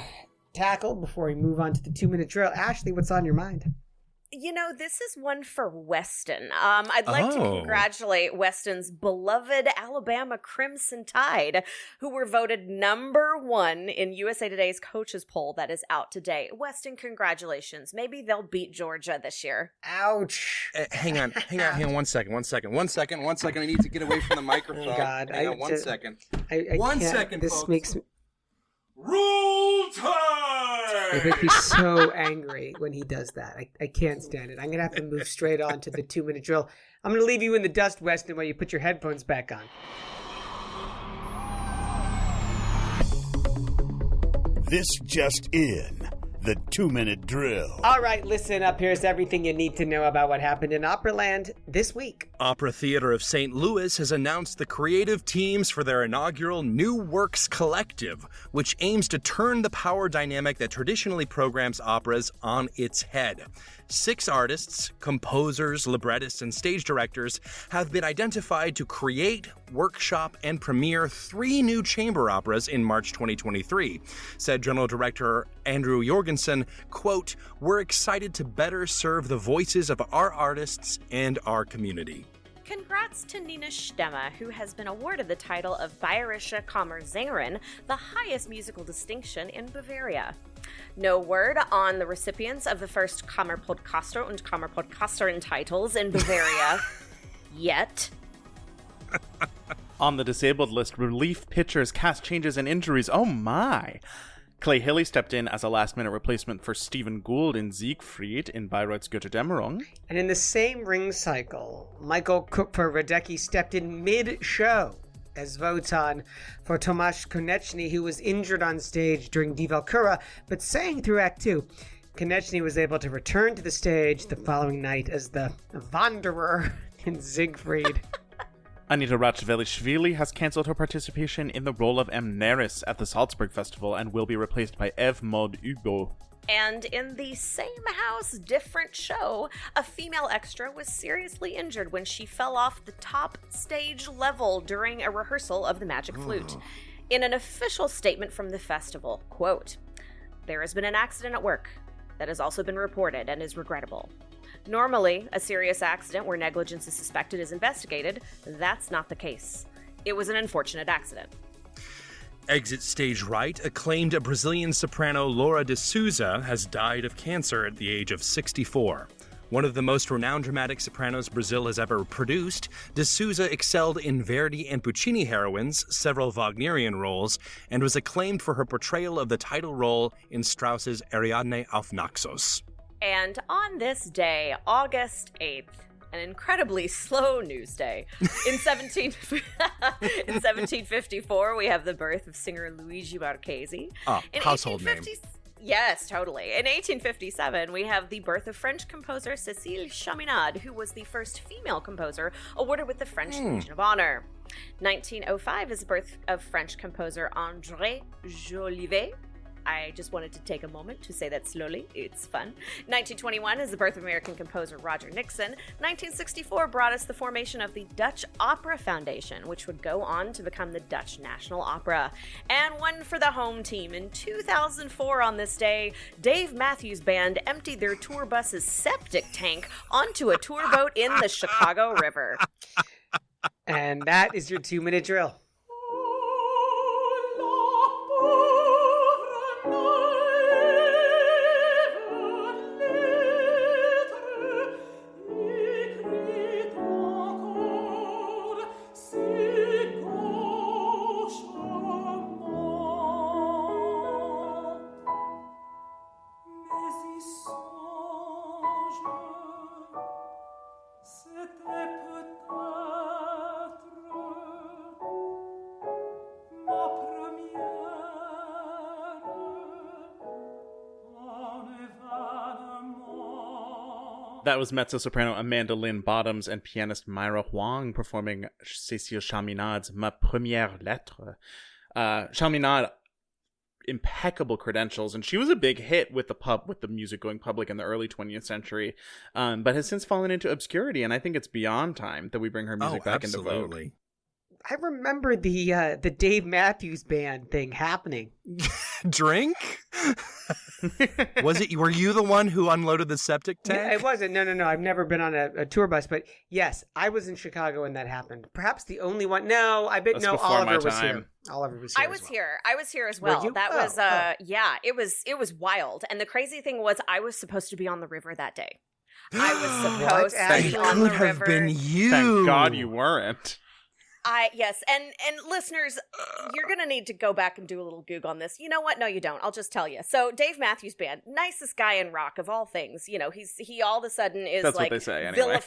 [SPEAKER 3] tackle before we move on to the 2-minute drill. Ashley, what's on your mind?
[SPEAKER 6] This is one for Weston. I'd like to congratulate Weston's beloved Alabama Crimson Tide, who were voted number 1 in USA Today's coaches poll that is out today. Weston, congratulations. Maybe they'll beat Georgia this year.
[SPEAKER 3] Ouch.
[SPEAKER 5] Hang on. One second. I need to get away from the microphone.
[SPEAKER 3] Oh, God.
[SPEAKER 5] Hang on, one second.
[SPEAKER 3] One second, this
[SPEAKER 5] folks.
[SPEAKER 3] makes me...
[SPEAKER 5] Roll Tide!
[SPEAKER 3] It makes me so angry when he does that. I can't stand it. I'm going to have to move straight on to the 2-minute drill. I'm going to leave you in the dust, Weston, while you put your headphones back on.
[SPEAKER 1] This just in. The 2-minute drill.
[SPEAKER 3] All right, listen up. Here's everything you need to know about what happened in Operaland this week.
[SPEAKER 5] Opera Theater of St. Louis has announced the creative teams for their inaugural New Works Collective, which aims to turn the power dynamic that traditionally programs operas on its head. 6 artists, composers, librettists, and stage directors have been identified to create, workshop, and premiere 3 new chamber operas in March 2023, said General Director Andrew Jorgensen, quote, "We're excited to better serve the voices of our artists and our community."
[SPEAKER 6] Congrats to Nina Stemme, who has been awarded the title of Bayerische Kammersängerin, the highest musical distinction in Bavaria. No word on the recipients of the first Kammerpodcaster und Kammerpodcasterin titles in Bavaria yet.
[SPEAKER 4] On the disabled list, relief pitchers, cast changes, and injuries. Oh my! Clay Hilly stepped in as a last-minute replacement for Stephen Gould in Siegfried in Bayreuth's Götterdämmerung.
[SPEAKER 3] And in the same ring cycle, Michael Kupfer-Radecki stepped in mid-show as Wotan for Tomasz Konechny, who was injured on stage during Die Walküre, but sang through Act 2. Konechny was able to return to the stage the following night as the Wanderer in Siegfried.
[SPEAKER 4] Anita Ratchvelishvili has cancelled her participation in the role of Amneris at the Salzburg Festival and will be replaced by Eve Maud Hugo.
[SPEAKER 6] And in the same house, different show, a female extra was seriously injured when she fell off the top stage level during a rehearsal of the Magic Flute. In an official statement from the festival, quote, "There has been an accident at work that has also been reported and is regrettable. Normally, a serious accident where negligence is suspected is investigated. That's not the case. It was an unfortunate accident."
[SPEAKER 5] Exit stage right, acclaimed Brazilian soprano Laura de Souza has died of cancer at the age of 64. One of the most renowned dramatic sopranos Brazil has ever produced, de Souza excelled in Verdi and Puccini heroines, several Wagnerian roles, and was acclaimed for her portrayal of the title role in Strauss's Ariadne auf Naxos.
[SPEAKER 6] And on this day, August 8th, an incredibly slow news day, in 1754, we have the birth of singer Luigi Marchesi. In
[SPEAKER 5] household name.
[SPEAKER 6] Yes, totally. In 1857, we have the birth of French composer Cécile Chaminade, who was the first female composer awarded with the French Legion of Honor. 1905 is the birth of French composer André Jolivet. I just wanted to take a moment to say that slowly. It's fun. 1921 is the birth of American composer Roger Nixon. 1964 brought us the formation of the Dutch Opera Foundation, which would go on to become the Dutch National Opera. And one for the home team. In 2004 on this day, Dave Matthews Band emptied their tour bus's septic tank onto a tour boat in the Chicago River.
[SPEAKER 3] And that is your 2-minute drill.
[SPEAKER 4] That was mezzo-soprano Amanda Lynn Bottoms and pianist Myra Huang performing Cécile Chaminade's Ma Première Lettre. Chaminade, impeccable credentials, and she was a big hit with the music going public in the early 20th century, but has since fallen into obscurity, and I think it's beyond time that we bring her music back into vogue.
[SPEAKER 3] I remember the Dave Matthews Band thing happening.
[SPEAKER 5] Drink? Were you the one who unloaded the septic tank?
[SPEAKER 3] No, it wasn't. No. I've never been on a tour bus, but yes, I was in Chicago when that happened. Perhaps the only one. No, I bet.
[SPEAKER 4] That's
[SPEAKER 3] no,
[SPEAKER 4] before
[SPEAKER 3] Oliver
[SPEAKER 4] my
[SPEAKER 3] was
[SPEAKER 4] time.
[SPEAKER 3] here. Oliver was here.
[SPEAKER 6] I was here as well.
[SPEAKER 3] Were you?
[SPEAKER 6] That was
[SPEAKER 3] Oh.
[SPEAKER 6] it was wild. And the crazy thing was I was supposed to be on the river that day. I was supposed to be on the
[SPEAKER 5] Could
[SPEAKER 6] river.
[SPEAKER 5] have been you.
[SPEAKER 4] Thank God you weren't.
[SPEAKER 6] Yes, and listeners, you're gonna need to go back and do a little Google on this. You know what? No, you don't. I'll just tell you. So Dave Matthews Band, nicest guy in rock of all things. You know, he all of a sudden is
[SPEAKER 4] That's
[SPEAKER 6] like
[SPEAKER 4] what they say, anyway.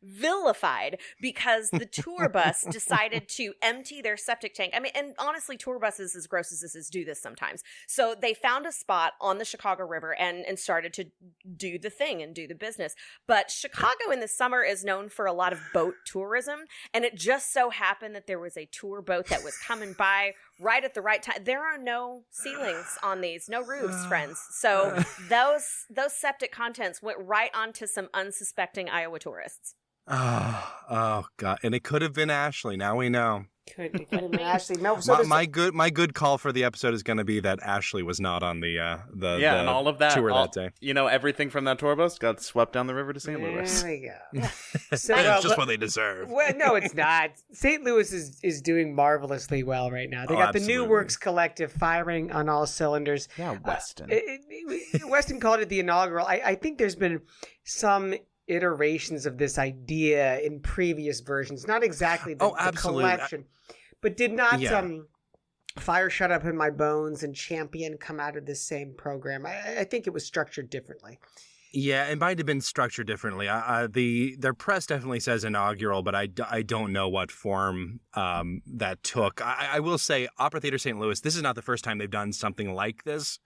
[SPEAKER 6] vilified because the tour bus decided to empty their septic tank. I mean, and honestly, tour buses, as gross as this is, do this sometimes. So they found a spot on the Chicago River and started to do the thing and do the business. But Chicago in the summer is known for a lot of boat tourism, and it just so happened that there was a tour boat that was coming by right at the right time. There are no ceilings on these, no roofs, friends. So those septic contents went right onto some unsuspecting Iowa tourists.
[SPEAKER 5] Oh God! And it could have been Ashley. Now we know.
[SPEAKER 3] Could have Ashley. No, so
[SPEAKER 5] my good call for the episode is going to be that Ashley was not on the
[SPEAKER 4] and all of that
[SPEAKER 5] tour that day.
[SPEAKER 4] Everything from that tour bus got swept down the river to St. Louis.
[SPEAKER 3] There we go. So,
[SPEAKER 5] It's just what they deserve.
[SPEAKER 3] Well, no, it's not. St. Louis is doing marvelously well right now. They got the New Works Collective firing on all cylinders.
[SPEAKER 4] Yeah, Weston.
[SPEAKER 3] Weston called it the inaugural. I think there's been some iterations of this idea in previous versions, not exactly the collection, but did not Fire Shut Up in My Bones and Champion come out of this same program? I think it was structured differently.
[SPEAKER 5] Yeah, it might have been structured differently. Their press definitely says inaugural, but I don't know what form that took. I will say Opera Theater St. Louis, this is not the first time they've done something like this.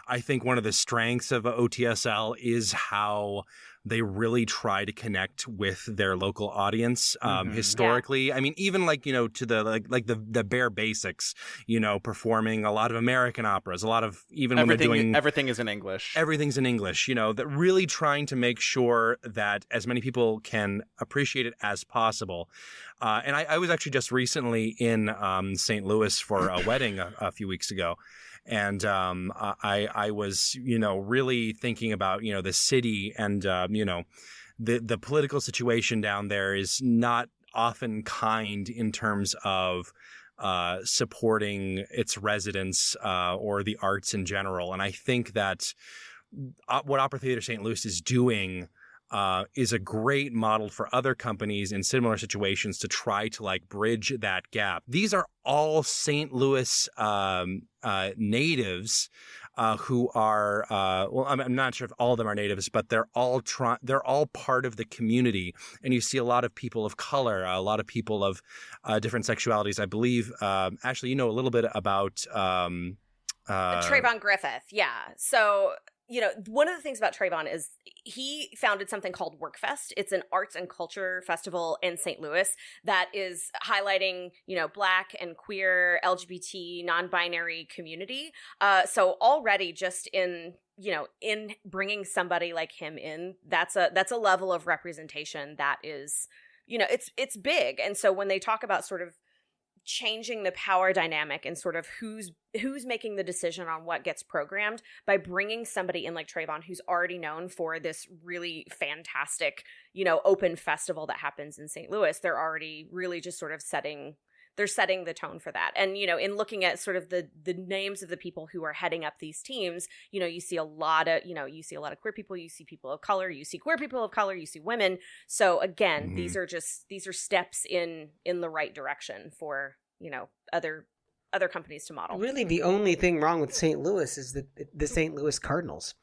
[SPEAKER 5] I think one of the strengths of OTSL is how they really try to connect with their local audience historically. Yeah. I mean, even to the bare basics, performing a lot of American operas, a lot of when they're doing
[SPEAKER 4] everything is in English.
[SPEAKER 5] Everything's in English, that really trying to make sure that as many people can appreciate it as possible. And I was actually just recently in St. Louis for a wedding a few weeks ago. And I was, really thinking about, the city and, the political situation down there is not often kind in terms of supporting its residents or the arts in general. And I think that what Opera Theater St. Louis is doing is a great model for other companies in similar situations to try to bridge that gap. These are all St. Louis natives who are I'm not sure if all of them are natives, but they're all part of the community. And you see a lot of people of color, a lot of people of different sexualities. I believe, Ashley, you know a little bit about
[SPEAKER 6] Trayvon Griffith. Yeah. So, one of the things about Trayvon is he founded something called WorkFest. It's an arts and culture festival in St. Louis that is highlighting, Black and queer, LGBT, non-binary community. So already just in bringing somebody like him in, that's a level of representation that is, it's big. And so when they talk about sort of changing the power dynamic and sort of who's making the decision on what gets programmed by bringing somebody in like Trayvon, who's already known for this really fantastic, open festival that happens in St. Louis. They're already really just sort of setting the tone for that. And, in looking at sort of the names of the people who are heading up these teams, you see a lot of queer people, you see people of color, you see queer people of color, you see women. So again, these are steps in the right direction for, other companies to model.
[SPEAKER 3] Really, the only thing wrong with St. Louis is the St. Louis Cardinals.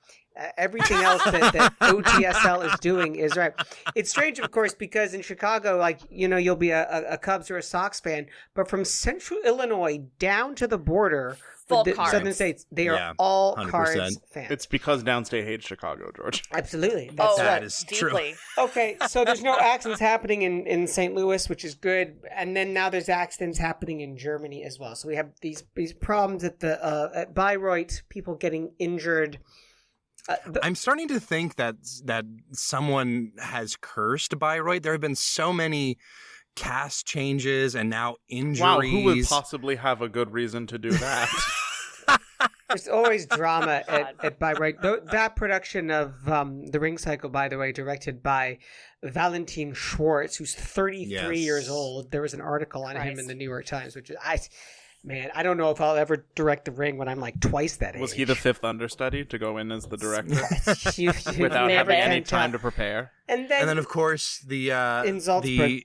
[SPEAKER 3] Everything else that OTSL is doing is right. It's strange, of course, because in Chicago, you'll be a Cubs or a Sox fan, but from Central Illinois down to the border,
[SPEAKER 6] full
[SPEAKER 3] the
[SPEAKER 6] Cards.
[SPEAKER 3] Southern states, they are all
[SPEAKER 5] 100%.
[SPEAKER 3] Cards fans.
[SPEAKER 4] It's because downstate hates Chicago, George.
[SPEAKER 3] Absolutely.
[SPEAKER 5] That is
[SPEAKER 6] deeply
[SPEAKER 5] true.
[SPEAKER 3] Okay, so there's no accidents happening in St. Louis, which is good, and then now there's accidents happening in Germany as well. So we have these problems at at Bayreuth, people getting injured.
[SPEAKER 5] I'm starting to think that someone has cursed Bayreuth. There have been so many cast changes and now injuries.
[SPEAKER 4] Wow, who would possibly have a good reason to do that?
[SPEAKER 3] There's always drama at Bayreuth. That production of The Ring Cycle, by the way, directed by Valentin Schwartz, who's 33 years old. There was an article on him in the New York Times, which is, I don't know if I'll ever direct The Ring when I'm twice that age.
[SPEAKER 4] Was he the fifth understudy to go in as the director
[SPEAKER 3] you
[SPEAKER 4] without having any time to prepare?
[SPEAKER 3] And then
[SPEAKER 5] of course,
[SPEAKER 3] in Salzburg.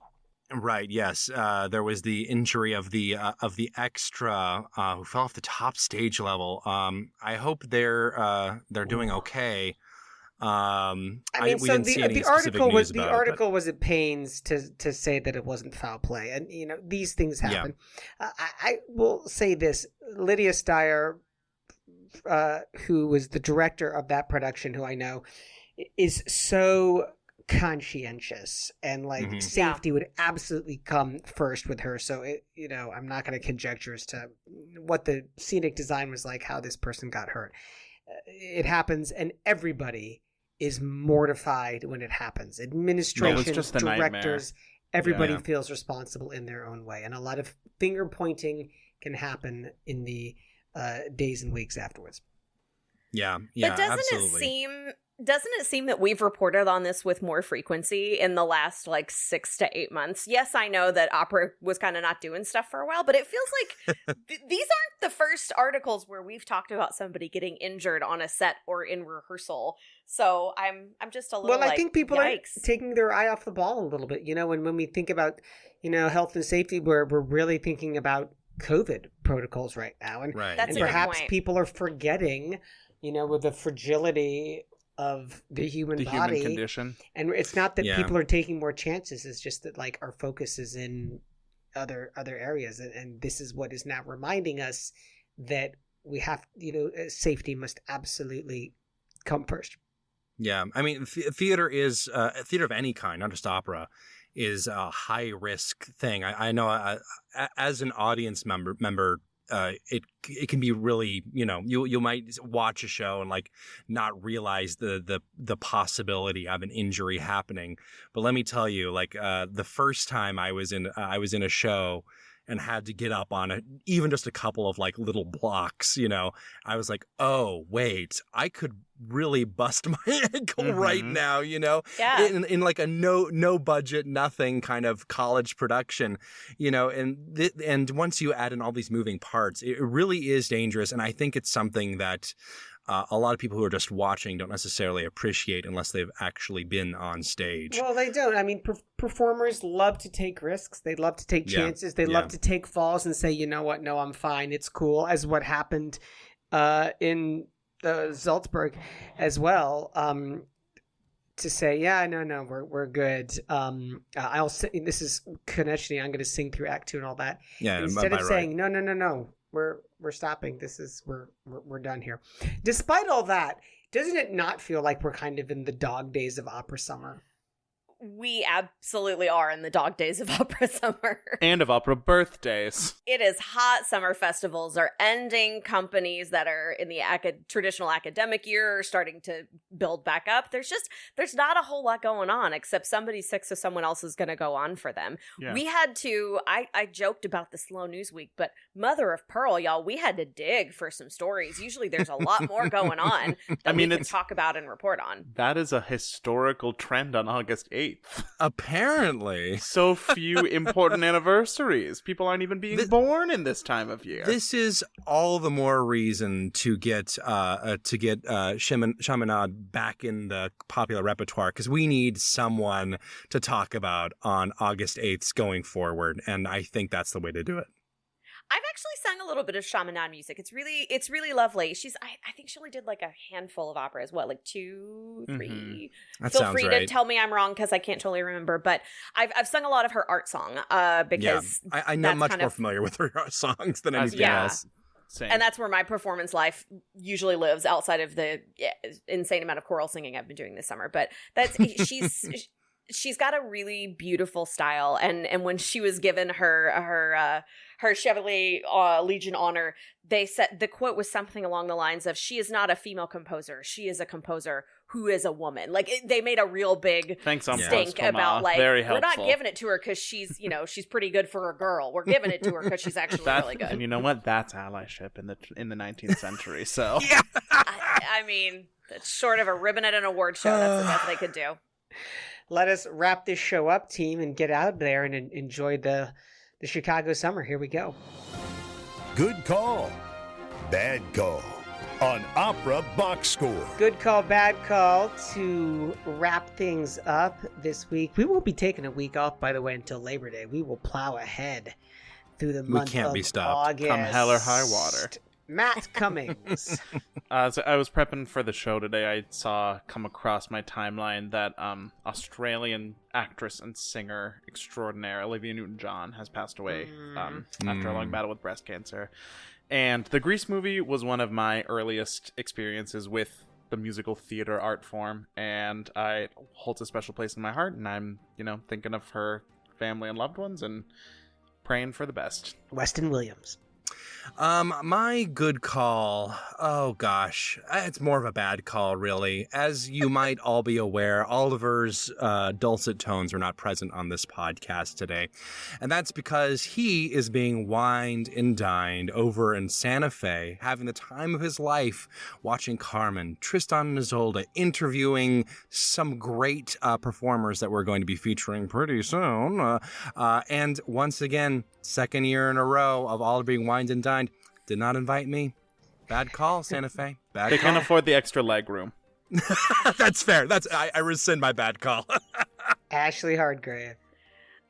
[SPEAKER 5] Right. Yes. There was the injury of the extra who fell off the top stage level. I hope they're doing okay. We didn't see any specific news about it,
[SPEAKER 3] article was at pains to say that it wasn't foul play, and these things happen. Yeah. I will say this: Lydia Steyer, who was the director of that production, who I know, is so conscientious, and safety would absolutely come first with her. So I'm not going to conjecture as to what the scenic design was like, how this person got hurt. It happens, and everybody is mortified when it happens. Administration,
[SPEAKER 4] it's just a
[SPEAKER 3] directors, everybody
[SPEAKER 5] Yeah.
[SPEAKER 3] feels responsible in their own way, and a lot of finger pointing can happen in the days and weeks afterwards.
[SPEAKER 5] Yeah,
[SPEAKER 6] But
[SPEAKER 5] absolutely.
[SPEAKER 6] doesn't it seem that we've reported on this with more frequency in the last like 6 to 8 months? Yes, I know that opera was kind of not doing stuff for a while, but it feels like these aren't the first articles where we've talked about somebody getting injured on a set or in rehearsal. So I'm just a little
[SPEAKER 3] Well, I think people
[SPEAKER 6] yikes.
[SPEAKER 3] are taking their eye off the ball a little bit. When we think about, health and safety, we're really thinking about COVID protocols right now. And,
[SPEAKER 5] Right.
[SPEAKER 6] That's
[SPEAKER 3] and
[SPEAKER 6] a good
[SPEAKER 3] perhaps
[SPEAKER 6] point.
[SPEAKER 3] people are forgetting, with the fragility of the human
[SPEAKER 4] The
[SPEAKER 3] body.
[SPEAKER 4] human condition.
[SPEAKER 3] And it's not that
[SPEAKER 5] Yeah.
[SPEAKER 3] people are taking more chances. It's just that like our focus is in other areas. And this is what is now reminding us that we have, safety must absolutely come first.
[SPEAKER 5] Yeah, I mean, theater is theater of any kind, not just opera, is a high risk thing. I know as an audience member, it can be really, you might watch a show and like not realize the possibility of an injury happening. But let me tell you, like the first time I was in a show and had to get up on even just a couple of like little blocks, I was like, oh wait, I could really bust my ankle right now,
[SPEAKER 6] Yeah.
[SPEAKER 5] in like a no budget, nothing kind of college production, and once you add in all these moving parts, it really is dangerous. And I think it's something that a lot of people who are just watching don't necessarily appreciate unless they've actually been on stage.
[SPEAKER 3] Well, they don't. I mean, performers love to take risks. They love to take chances. They love to take falls and say, you know what? No, I'm fine. It's cool. As what happened in Salzburg as well. To say, yeah, no, we're good. I'll sing. This is Konechny. I'm going to sing through Act 2 and all that.
[SPEAKER 5] Yeah,
[SPEAKER 3] Instead of
[SPEAKER 5] by
[SPEAKER 3] saying, no, we're stopping. We're done here. Despite all that, doesn't it not feel like we're kind of in the dog days of opera summer?
[SPEAKER 6] We absolutely are in the dog days of opera summer.
[SPEAKER 4] And of opera birthdays.
[SPEAKER 6] It is hot. Summer festivals are ending. Companies that are in the traditional academic year are starting to build back up. There's not a whole lot going on, except somebody's sick, so someone else is going to go on for them.
[SPEAKER 4] Yeah.
[SPEAKER 6] We had to, I joked about the slow news week, but mother of pearl, y'all, we had to dig for some stories. Usually there's a lot more going on that we can talk about and report on.
[SPEAKER 4] That is a historical trend on August 8th.
[SPEAKER 5] Apparently.
[SPEAKER 4] So few important anniversaries. People aren't even being born in this time of year.
[SPEAKER 5] This is all the more reason to get Chaminade back in the popular repertoire, because we need someone to talk about on August 8th going forward, and I think that's the way to do it.
[SPEAKER 6] I've actually sung a little bit of Chaminade music. It's really lovely. I think she only did like a handful of operas. What, like 2, 3?
[SPEAKER 5] That
[SPEAKER 6] Feel
[SPEAKER 5] sounds
[SPEAKER 6] free
[SPEAKER 5] right.
[SPEAKER 6] to tell me I'm wrong because I can't totally remember. But I've sung a lot of her art song because
[SPEAKER 5] I'm
[SPEAKER 6] that's
[SPEAKER 5] much
[SPEAKER 6] kind
[SPEAKER 5] more
[SPEAKER 6] of
[SPEAKER 5] familiar with her songs than anything
[SPEAKER 6] Yeah.
[SPEAKER 5] else.
[SPEAKER 4] Same.
[SPEAKER 6] And that's where my performance life usually lives, outside of the insane amount of choral singing I've been doing this summer. But she's got a really beautiful style, and when she was given her Chevalier Legion honor, they said the quote was something along the lines of, "She is not a female composer; she is a composer who is a woman." Like they made a real big
[SPEAKER 4] Thanks,
[SPEAKER 6] stink
[SPEAKER 4] Thomas.
[SPEAKER 6] about like
[SPEAKER 4] Very
[SPEAKER 6] we're
[SPEAKER 4] helpful.
[SPEAKER 6] not giving it to her because she's she's pretty good for a girl. We're giving it to her because she's actually really good.
[SPEAKER 4] And you know what? That's allyship in the 19th century. So
[SPEAKER 6] I mean, it's short of a ribbon at an award show. That's the best they could do.
[SPEAKER 3] Let us wrap this show up, team, and get out there and enjoy the Chicago summer. Here we go.
[SPEAKER 1] Good call. Bad call on Opera Box Score.
[SPEAKER 3] Good call, bad call to wrap things up this week. We won't be taking a week off, by the way, until Labor Day. We will plow ahead through the month
[SPEAKER 5] can't
[SPEAKER 3] of
[SPEAKER 5] be stopped.
[SPEAKER 3] August.
[SPEAKER 4] Come hell or high water.
[SPEAKER 3] Matt Cummings.
[SPEAKER 4] So I was prepping for the show today. I come across my timeline that Australian actress and singer extraordinaire Olivia Newton-John has passed away after a long battle with breast cancer. And the Grease movie was one of my earliest experiences with the musical theater art form, and it holds a special place in my heart. And I'm, thinking of her family and loved ones and praying for the best.
[SPEAKER 3] Weston Williams.
[SPEAKER 5] My good call, oh gosh, it's more of a bad call, really. As you might all be aware, Oliver's dulcet tones are not present on this podcast today. And that's because he is being wined and dined over in Santa Fe, having the time of his life, watching Carmen, Tristan and Isolde, interviewing some great performers that we're going to be featuring pretty soon. And once again, second year in a row of Oliver being wined and dined, did not invite me. Bad call, Santa Fe. Bad
[SPEAKER 4] They
[SPEAKER 5] call.
[SPEAKER 4] can't afford the extra leg room.
[SPEAKER 5] That's fair. I rescind my bad call.
[SPEAKER 3] Ashley Hardgrave.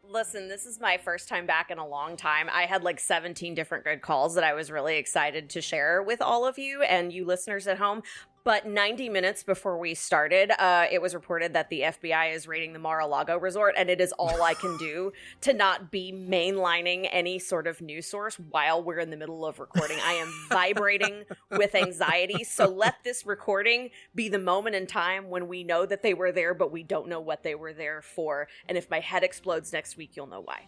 [SPEAKER 6] Listen, this is my first time back in a long time. I had like 17 different good calls that I was really excited to share with all of you and you listeners at home. But 90 minutes before we started, it was reported that the FBI is raiding the Mar-a-Lago resort, and it is all I can do to not be mainlining any sort of news source while we're in the middle of recording. I am vibrating with anxiety, so let this recording be the moment in time when we know that they were there, but we don't know what they were there for. And if my head explodes next week, you'll know why.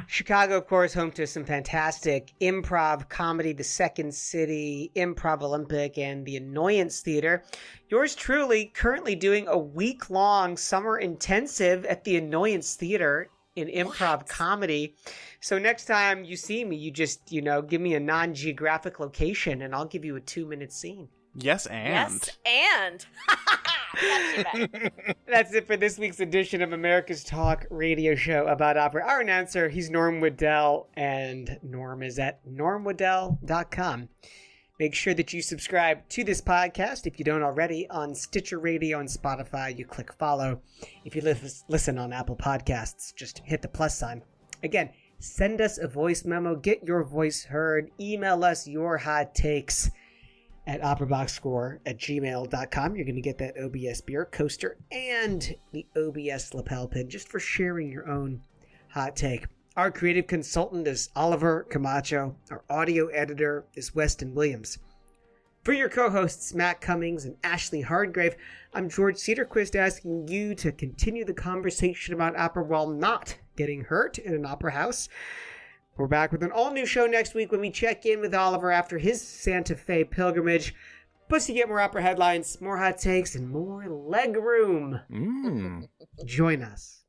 [SPEAKER 3] Chicago, of course, home to some fantastic improv comedy, the Second City, Improv Olympic, and the Annoyance Theater. Yours truly currently doing a week-long summer intensive at the Annoyance Theater in improv comedy. So next time you see me, you just, give me a non-geographic location, and I'll give you a 2-minute scene.
[SPEAKER 4] Yes, and.
[SPEAKER 6] Yes, and.
[SPEAKER 3] That's it for this week's edition of America's Talk radio show about opera. Our announcer, he's Norm Waddell, and Norm is at normwaddell.com. Make sure that you subscribe to this podcast if you don't already on Stitcher Radio and Spotify. You click follow. If you listen on Apple Podcasts, just hit the plus sign. Again, send us a voice memo. Get your voice heard. Email us your hot takes at operaboxscore@gmail.com. You're going to get that OBS beer coaster and the OBS lapel pin just for sharing your own hot take. Our creative consultant is Oliver Camacho. Our audio editor is Weston Williams. For your co-hosts, Matt Cummings and Ashley Hardgrave, I'm George Cedarquist asking you to continue the conversation about opera while not getting hurt in an opera house. We're back with an all-new show next week when we check in with Oliver after his Santa Fe pilgrimage. Plus, you get more opera headlines, more hot takes, and more leg room. Join us.